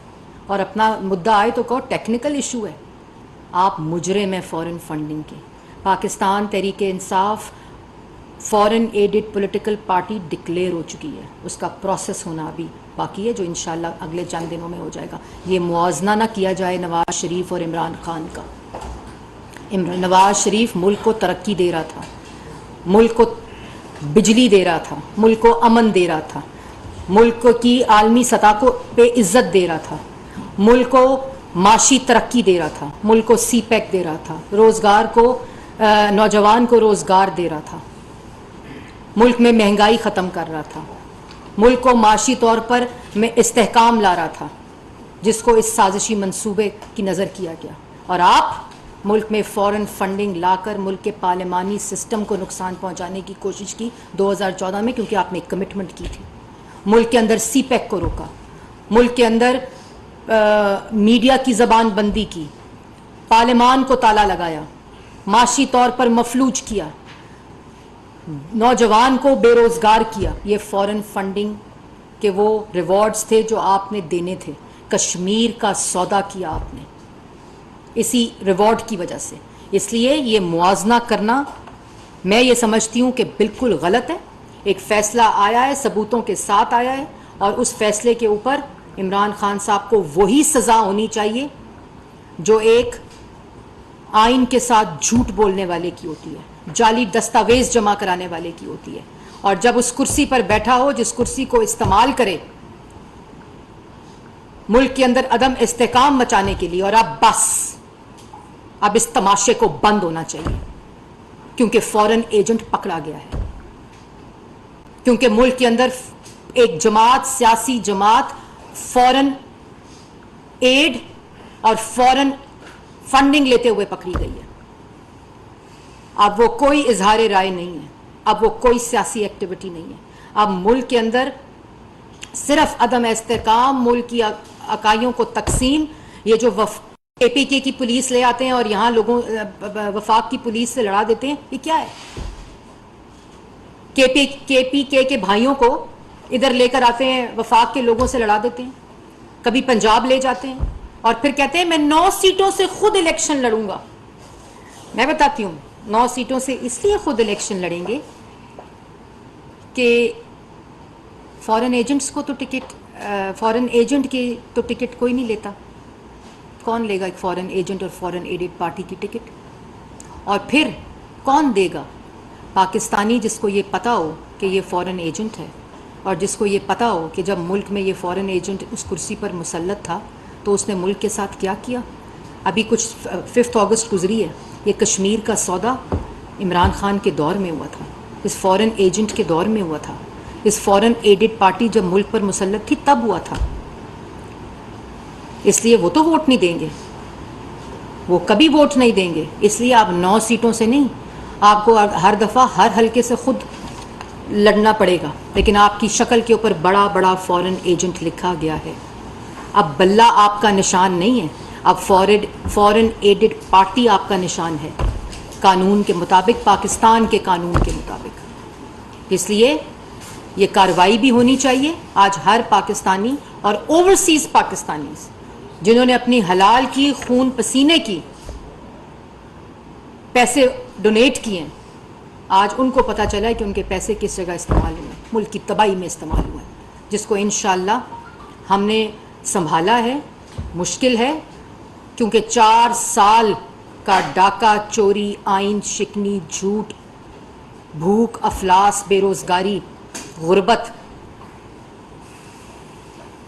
اور اپنا مدعا آئے تو کہو ٹیکنیکل ایشو ہے. آپ مجرم ہیں فورن فنڈنگ کے. پاکستان تحریک انصاف فورن ایڈڈ پولیٹیکل پارٹی ڈکلیئر ہو چکی ہے, اس کا پروسیس ہونا ابھی باقی ہے, جو انشاءاللہ اگلے چند دنوں میں ہو جائے گا. یہ موازنہ نہ کیا جائے نواز شریف اور عمران خان کا. نواز شریف ملک کو ترقی دے رہا تھا, ملک کو بجلی دے رہا تھا, ملک کو امن دے رہا تھا, ملک کی عالمی سطح کو پہ عزت دے رہا تھا, ملک کو معاشی ترقی دے رہا تھا, ملک کو سی پیک دے رہا تھا, روزگار کو نوجوان کو روزگار دے رہا تھا, ملک میں مہنگائی ختم کر رہا تھا, ملک کو معاشی طور پر میں استحکام لا رہا تھا, جس کو اس سازشی منصوبے کی نظر کیا گیا. اور آپ ملک میں فورن فنڈنگ لا کر ملک کے پارلیمانی سسٹم کو نقصان پہنچانے کی کوشش کی 2014 میں، کیونکہ آپ نے ایک کمٹمنٹ کی تھی. ملک کے اندر سی پیک کو روکا، ملک کے اندر میڈیا کی زبان بندی کی، پارلیمان کو تالا لگایا، معاشی طور پر مفلوج کیا، نوجوان کو بے روزگار کیا. یہ فورن فنڈنگ کے وہ ریوارڈز تھے جو آپ نے دینے تھے. کشمیر کا سودا کیا آپ نے اسی ریوارڈ کی وجہ سے. اس لیے یہ موازنہ کرنا میں یہ سمجھتی ہوں کہ بالکل غلط ہے. ایک فیصلہ آیا ہے، ثبوتوں کے ساتھ آیا ہے، اور اس فیصلے کے اوپر عمران خان صاحب کو وہی سزا ہونی چاہیے جو ایک آئین کے ساتھ جھوٹ بولنے والے کی ہوتی ہے، جعلی دستاویز جمع کرانے والے کی ہوتی ہے. اور جب اس کرسی پر بیٹھا ہو، جس کرسی کو استعمال کرے ملک کے اندر عدم استحکام مچانے کے لیے، اور اب اس تماشے کو بند ہونا چاہیے، کیونکہ فورن ایجنٹ پکڑا گیا ہے. کیونکہ ملک کے اندر ایک جماعت، سیاسی جماعت، فورن ایڈ اور فورن فنڈنگ لیتے ہوئے پکڑی گئی ہے. اب وہ کوئی اظہار رائے نہیں ہے، اب وہ کوئی سیاسی ایکٹیویٹی نہیں ہے. اب ملک کے اندر صرف عدم استحکام، ملک کی اکائیوں کو تقسیم، یہ جو اے پی کے کی پولیس لے آتے ہیں اور یہاں لوگوں وفاق کی پولیس سے لڑا دیتے ہیں، یہ کیا ہے؟ کے پی کے بھائیوں کو ادھر لے کر آتے ہیں، وفاق کے لوگوں سے لڑا دیتے ہیں. کبھی پنجاب لے جاتے ہیں اور پھر کہتے ہیں میں 9 سیٹوں سے خود الیکشن لڑوں گا. میں بتاتی ہوں 9 سیٹوں سے اس لیے خود الیکشن لڑیں گے کہ فورن ایجنٹس کو تو ٹکٹ، فورن ایجنٹ کی تو ٹکٹ کوئی نہیں لیتا. کون لے گا ایک فورن ایجنٹ اور فورن ایڈڈ پارٹی کی ٹکٹ؟ اور پھر کون دے گا؟ پاکستانی جس کو یہ پتا ہو کہ یہ فورن ایجنٹ ہے، اور جس کو یہ پتا ہو کہ جب ملک میں یہ فورن ایجنٹ اس کرسی پر مسلط تھا تو اس نے ملک کے ساتھ کیا کیا. ابھی کچھ 5 اگست گزری ہے، یہ کشمیر کا سودا عمران خان کے دور میں ہوا تھا، اس فورن ایجنٹ کے دور میں ہوا تھا، اس فورن ایڈڈ پارٹی جب ملک پر مسلط تھی تب ہوا تھا. اس لیے وہ تو ووٹ نہیں دیں گے، وہ کبھی ووٹ نہیں دیں گے. اس لیے آپ 9 سیٹوں سے نہیں، آپ کو ہر دفعہ ہر حلقے سے خود لڑنا پڑے گا. لیکن آپ کی شکل کے اوپر بڑا بڑا فورن ایجنٹ لکھا گیا ہے. اب بلہ آپ کا نشان نہیں ہے، اب فورن ایڈڈ پارٹی آپ کا نشان ہے، قانون کے مطابق، پاکستان کے قانون کے مطابق. اس لیے یہ کارروائی بھی ہونی چاہیے. آج ہر پاکستانی اور اوورسیز پاکستانیز جنہوں نے اپنی حلال کی، خون پسینے کی پیسے ڈونیٹ کیے ہیں، آج ان کو پتہ چلا ہے کہ ان کے پیسے کس جگہ استعمال ہوئے، ملک کی تباہی میں استعمال ہوئے، جس کو انشاءاللہ ہم نے سنبھالا ہے. مشکل ہے کیونکہ 4 سال کا ڈاکہ، چوری، آئین شکنی، جھوٹ، بھوک، افلاس، بے روزگاری، غربت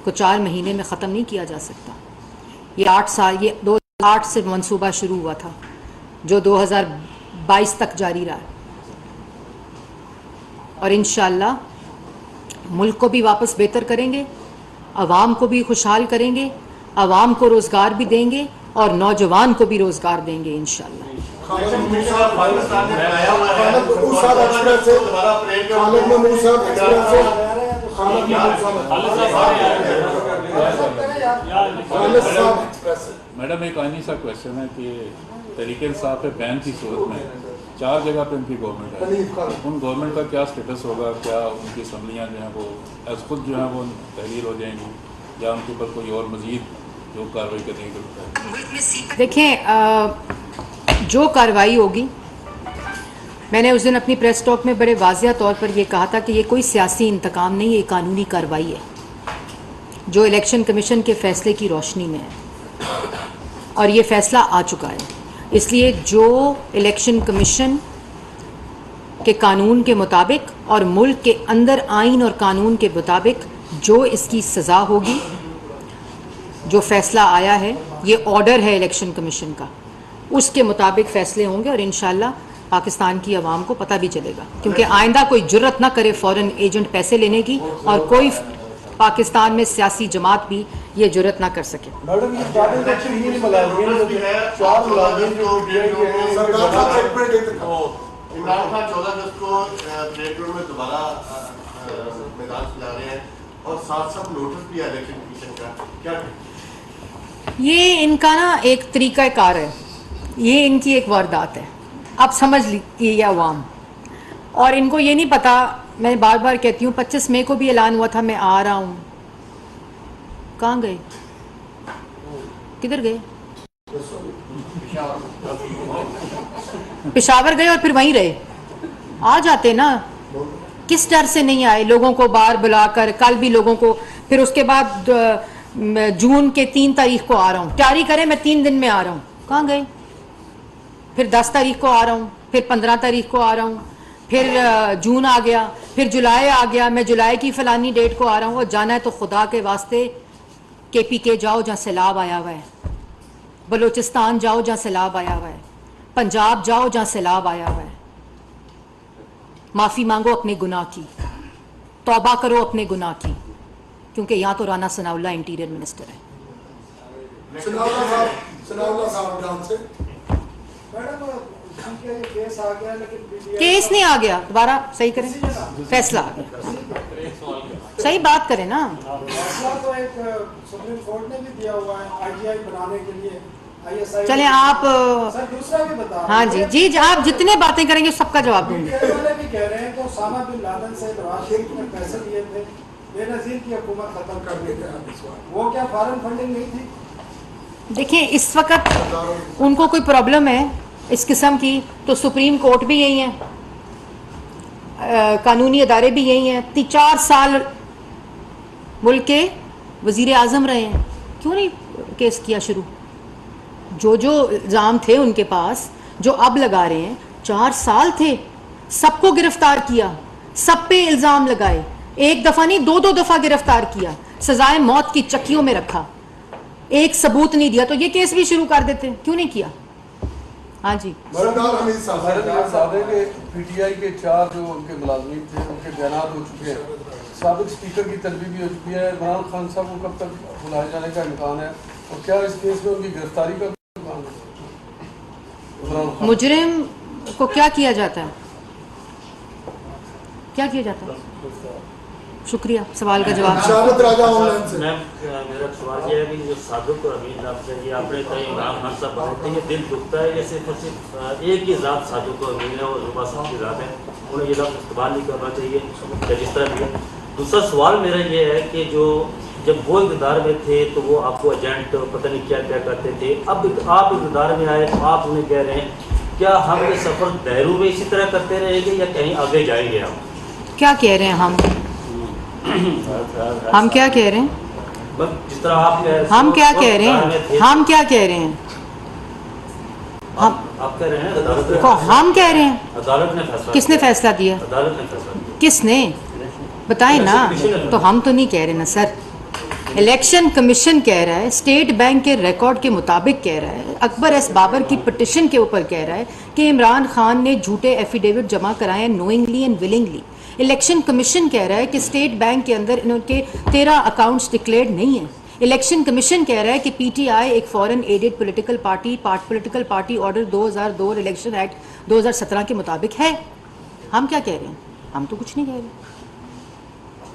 کو 4 مہینے میں ختم نہیں کیا جا سکتا. یہ 8 سال، یہ 2008 سے منصوبہ شروع ہوا تھا جو 2022 تک جاری رہا، اور انشاءاللہ ملک کو بھی واپس بہتر کریں گے، عوام کو بھی خوشحال کریں گے، عوام کو روزگار بھی دیں گے اور نوجوان کو بھی روزگار دیں گے انشاءاللہ. میڈم ایک آئینی سا کویشچن ہے کہ تحریک انصاف بین کی صورت میں 4 جگہ پہ ان کی گورنمنٹ ہے، ان گورنمنٹ کا کیا سٹیٹس ہوگا؟ کیا ان کی اسمبلیاں جو ہیں وہ ایز خود جو ہیں وہ تحریر ہو جائیں گی، یا ان کے اوپر کوئی اور مزید جو کارروائی کرنے کی ضرورت ہے؟ دیکھیں، جو کارروائی ہوگی، میں نے اس دن اپنی پریس ٹاک میں بڑے واضح طور پر یہ کہا تھا کہ یہ کوئی سیاسی انتقام نہیں، یہ قانونی کارروائی ہے جو الیکشن کمیشن کے فیصلے کی روشنی میں ہے، اور یہ فیصلہ آ چکا ہے. اس لیے جو الیکشن کمیشن کے قانون کے مطابق اور ملک کے اندر آئین اور قانون کے مطابق جو اس کی سزا ہوگی، جو فیصلہ آیا ہے، یہ آرڈر ہے الیکشن کمیشن کا، اس کے مطابق فیصلے ہوں گے، اور انشاءاللہ پاکستان کی عوام کو پتہ بھی چلے گا. کیونکہ آئندہ کوئی جرت نہ کرے فورن ایجنٹ پیسے لینے کی، اور کوئی پاکستان میں سیاسی جماعت بھی یہ جرت نہ کر سکے. میڈم یہ عمران خان 14 اگست کو پریڈ گراؤنڈ میں دوبارہ میدان سجا رہے ہیں اور ساتھ ساتھ نوٹس بھی ہے الیکشن کمیشن کا, کیا یہ ان کا نا ایک طریقہ کار ہے, یہ ان کی ایک واردات ہے. اب سمجھ لیجیے یہ عوام, اور ان کو یہ نہیں پتا. میں بار بار کہتی ہوں 25 مئی کو بھی اعلان ہوا تھا میں آ رہا ہوں. کہاں گئے, کدھر گئے؟ پشاور گئے اور پھر وہیں رہے. آ جاتے نا, کس ڈر سے نہیں آئے؟ لوگوں کو باہر بلا کر, کل بھی لوگوں کو, پھر اس کے بعد جون کے 3 تاریخ کو آ رہا ہوں, تیاری کریں میں 3 دن میں آ رہا ہوں. کہاں گئے؟ پھر 10 تاریخ کو آ رہا ہوں, پھر 15 تاریخ کو آ رہا ہوں, پھر جون آ گیا, پھر جولائی آ گیا, میں جولائی کی فلانی ڈیٹ کو آ رہا ہوں. اور جانا ہے تو خدا کے واسطے KPK جاؤ جہاں سیلاب آیا ہوا ہے, بلوچستان جاؤ جہاں سیلاب آیا ہوا ہے, پنجاب جاؤ جہاں سیلاب آیا ہوا ہے. معافی مانگو اپنے گناہ کی, توبہ کرو اپنے گناہ کی, کیونکہ یہاں تو رانا ثناء اللہ انٹیریئر منسٹر ہے. کیس نہیں آ گیا, دوبارہ صحیح کریں, فیصلہ آ گیا. صحیح بات کریں نا. چلیں آپ, ہاں جی جی آپ جتنے باتیں کریں گے سب کا جواب دوں گے. دیکھیں اس وقت ان کو کوئی پرابلم ہے اس قسم کی تو سپریم کورٹ بھی یہی ہے, قانونی ادارے بھی یہی ہیں. 4 سال ملک کے وزیر اعظم رہے ہیں, کیوں نہیں کیس کیا شروع؟ جو الزام تھے ان کے پاس, جو اب لگا رہے ہیں, 4 سال تھے, سب کو گرفتار کیا, سب پہ الزام لگائے, 1 دفعہ نہیں 2 دفعہ گرفتار کیا, سزائے موت کی چکیوں میں رکھا, ایک ثبوت نہیں دیا. تو یہ کیس بھی شروع کر دیتے, کیوں نہیں کیا؟ ہاں جی صاحب ہے کہ PTI کے 4 جو ان کے ملازمین تھے ان کے بیانات ہو چکے ہیں, سابق اسپیکر کی طلبی بھی ہو چکی ہے. عمران خان صاحب کو کب تک بلائے جانے کا امکان ہے, اور کیا اس کیس میں ان کی گرفتاری کا امکان ہے؟ مجرم کو کیا کیا جاتا ہے, کیا کیا جاتا ہے؟ شکریہ, سوال کا جواب. میرا سوال یہ ہے کہ جو سابق اور امین لفظ ہے, یہ آپ نے کہیں عمران خان صاحب بتاتے ہیں, یہ دل دکھتا ہے, یہ صرف اور صرف ایک ہی ذات سابق اور امین ہے اور ربا صاحب کی ذات ہے, انہیں یہ لفظ استعمال نہیں کرنا چاہیے یا جس طرح بھی ہے. دوسرا سوال میرا یہ ہے کہ جو جب وہ اقتدار میں تھے تو وہ آپ کو ایجنٹ پتہ نہیں کیا کیا کرتے تھے, اب آپ اقتدار میں آئے تو آپ انہیں کہہ رہے ہیں کیا ہم یہ سفر دہرو میں اسی طرح کرتے رہیں گے یا کہیں آگے جائیں گے؟ ہم کیا کہہ رہے ہیں, ہم کیا کہہ رہے ہیں, جس طرح آپ ہم کیا کہہ رہے ہیں, ہم کیا کہہ رہے ہیں, آپ کہہ رہے ہیں عدالت, ہم کہہ رہے ہیں عدالت نے فیصلہ, کس نے فیصلہ دیا, عدالت نے فیصلہ دیا, کس نے بتائیں نا. تو ہم تو نہیں کہہ رہے نا سر, الیکشن کمیشن کہہ رہا ہے, اسٹیٹ بینک کے ریکارڈ کے مطابق کہہ رہا ہے, اکبر ایس بابر کی پٹیشن کے اوپر کہہ رہا ہے کہ عمران خان نے جھوٹے ایفیڈیوٹ جمع کرائے knowingly and willingly. Election commission کہہ رہا ہے کہ اسٹیٹ بینک کے اندر ان کے 13 اکاؤنٹس ڈکلیئرڈ نہیں ہیں. الیکشن کمیشن کہہ رہا ہے کہ PTI ایک فورن ایڈڈ پولیٹیکل پارٹی آرڈر 2002 اور الیکشن ایکٹ 2017 کے مطابق ہے. ہم کیا کہہ رہے ہیں, ہم تو کچھ نہیں کہہ رہے.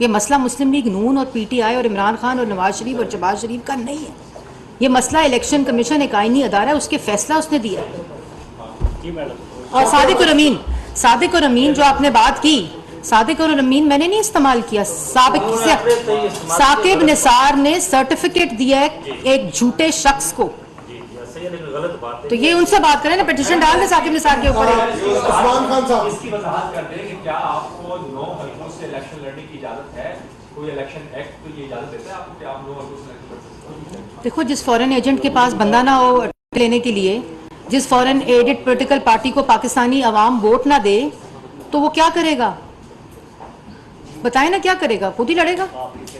یہ مسئلہ مسلم لیگ نون اور PTI اور عمران خان اور نواز شریف اور شہباز شریف کا نہیں ہے. یہ مسئلہ الیکشن کمیشن ایک آئینی ادارہ ہے, اس کے فیصلہ اس نے دیا. اور صادق اور امین جو آپ نے بات کی, صادق اور امین میں نے نہیں استعمال کیا. ثاقب نثار نے سرٹیفکیٹ دیا ہے ایک جھوٹے شخص کو, تو یہ ان سے بات کریں نا, پٹیشن ڈال دیں ثاقب نثار کے اوپر. عثمان خان صاحب اس کی وضاحت کر دیں کہ کیا آپ کو 9 حلقوں سے الیکشن لڑنے کی اجازت ہے, کوئی الیکشن ایکٹ تو یہ اجازت دیتا ہے آپ کو کہ آپ 9 حلقوں سے الیکشن لڑ سکتے ہیں؟ دیکھو, جس فورن ایجنٹ کے پاس بندہ نہ ہو لینے کے لیے, جس فورن ایڈڈ پولیٹیکل پارٹی کو پاکستانی عوام ووٹ نہ دے, تو وہ کیا کرے گا بتائیں نا, کیا کرے گا, خود ہی لڑے گا.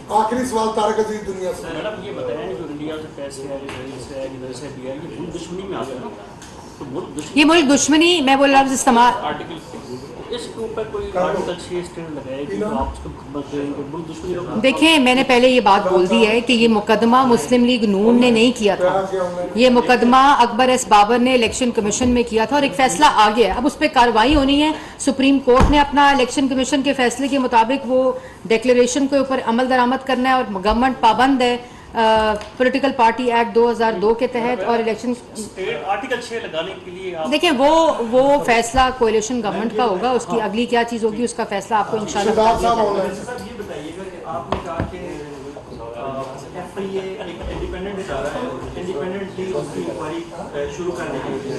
آخری سوال طارق عزیز دنیا سے. میڈم یہ بتائیں جو انڈیا سے پیسے ہے, جدھر سے ہے, جدھر سے دیا ہے, یہ دشمنی میں آ گیا نا. یہ ملک دشمنی میں وہ لفظ استعمال اس کے اوپر کوئی آرٹیکل 6 اسٹینڈ لگائے کہ آپ اس کو مخبت کریں گے ملک دشمنی. دیکھیں میں نے پہلے یہ بات بول دی ہے کہ یہ مقدمہ مسلم لیگ نون نے نہیں کیا تھا, یہ مقدمہ اکبر ایس بابر نے الیکشن کمیشن میں کیا تھا اور ایک فیصلہ آ گیا, اب اس پہ کارروائی ہونی ہے. سپریم کورٹ نے اپنا الیکشن کمیشن کے فیصلے کے مطابق وہ ڈیکلیریشن کے اوپر عمل درآمد کرنا ہے اور گورنمنٹ پابند ہے پولیٹیکل پارٹی ایکٹ 2002 کے تحت اور الیکشن آرٹیکل 6 لگانے کے لیے آپ دیکھیں وہ فیصلہ کولیشن گورنمنٹ کا ہوگا, اس کی اگلی کیا چیز ہوگی اس کا فیصلہ آپ کو انشاءاللہ بتا دیا جائے گا. سر یہ بتائیے گا کہ آپ نے کہا کہ ایف آئی اے ایک انڈیپینڈنٹ ادارہ ہے, انڈیپینڈنٹلی اس کی انکوائری شروع کرنے کے لیے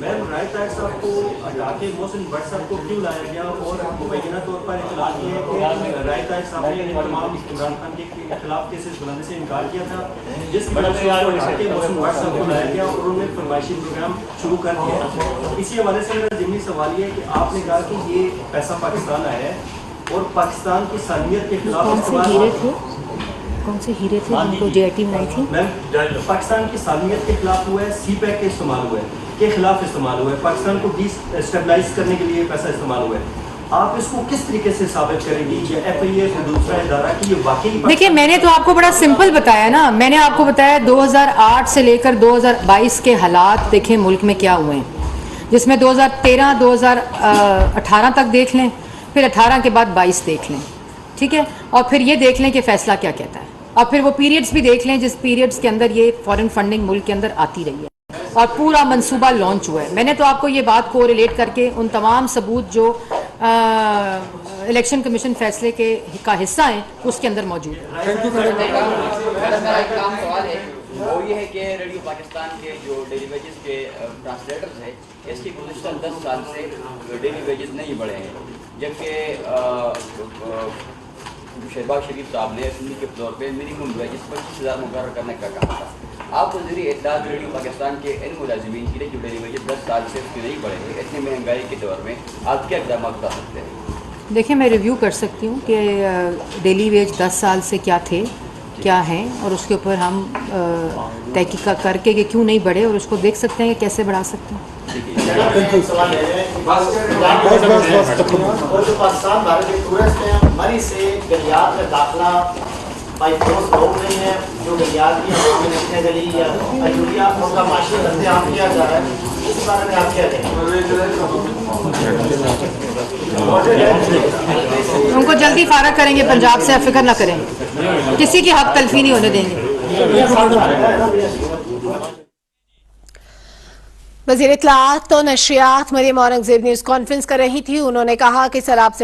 میم رائے طاہر صاحب کو ہٹا کے محسن بٹ صاحب کو کیوں لایا گیا, اور مبینہ طور پر اطلاع یہ ہے کہ رائے طاہر صاحب نے تمام عمران خان کے خلاف کیسز بنانے سے انکار کیا تھا, جس کی وجہ سے ہٹا کے محسن بٹ صاحب کو لایا گیا اور انہوں نے فرمائشی پروگرام شروع کر دیا. اسی حوالے سے میرا ضمنی سوال یہ ہے کہ آپ نے کہا کہ یہ پیسہ پاکستان آیا ہے اور پاکستان کی سالمیت کے خلاف کون سے ہیرے تھے جن کو جے آئی ٹی بنائی تھی؟ میم پاکستان کی سالمیت کے خلاف ہوا ہے, سی پیک کے استعمال ہوا ہے, کے خلاف استعمال ہوا ہے, پاکستان کو ڈی اسٹیبلائز کرنے کے لیے پیسہ استعمال ہوا ہے. آپ اس کو کس طریقے سے ثابت کریں گی یا ایف آئی اے کو دوسرا ادارہ کہ یہ واقعی دیکھیں میں نے تو آپ کو بڑا سمپل بتایا نا, میں نے آپ کو بتایا 2008 سے لے کر 2022 کے حالات دیکھیں ملک میں کیا ہوئے ہیں, جس میں 2013 2018 تک دیکھ لیں, پھر 18 کے بعد 22 دیکھ لیں, ٹھیک ہے, اور پھر یہ دیکھ لیں کہ فیصلہ کیا کہتا ہے, اور پھر وہ پیریڈز بھی دیکھ لیں جس پیریڈز کے اندر یہ فارن فنڈنگ ملک کے اندر آتی رہی ہے اور پورا منصوبہ لانچ ہوا ہے. میں نے تو آپ کو یہ بات کو ریلیٹ کر کے ان تمام ثبوت جو الیکشن کمیشن فیصلے کا حصہ ہیں اس کے اندر موجود ہے. میرا ایک عام سوال ہے, وہ یہ ہے کہ ریڈیو پاکستان کے جو ڈیلی ویجز کے ٹرانسلیٹرز ہیں اس کی گزشتہ 10 سال سے ڈیلی ویجز نہیں بڑھے ہیں, جبکہ شہباز شریف صاحب نے اسمبلی کے طور پہ منیمم ویجز 25,000 مقرر کرنے کا کہا تھا. آپ وزیر اطلاعات ریڈیو پاکستان کے ان ملازمین کے لیے جو ڈیلی ویجز 10 سال سے اس کے نہیں بڑھے ہیں, اتنی مہنگائی کے دور میں آپ کیا اقدامات بتا سکتے ہیں؟ دیکھیں میں ریویو کر سکتی ہوں کہ ڈیلی ویج 10 سال سے کیا تھے کیا ہیں, اور اس کے اوپر ہم تحقیق کر کے کہ کیوں نہیں بڑھے اور اس کو دیکھ سکتے ہیں کہ کیسے بڑھا سکتے ہیں. اور جو پاکستان بھارت کے ٹورسٹ ہیں مری سے گلیات میں داخلہ بائی فورس روک رہی ہیں, جو گلیات کی عوام میں نکلنے گلی یا اجوریا ان کا معاشی انتظام کیا جا رہا ہے, اس بارے میں آپ کیا کہیں ان کو جلدی فارغ کریں گے پنجاب سے, آپ فکر نہ کریں, کسی کی حق تلفی نہیں ہونے دیں گے. وزیر اطلاعات و نشریات مریم اورنگزیب نیوز کانفرنس کر رہی تھی. انہوں نے کہا کہ سیلاب سے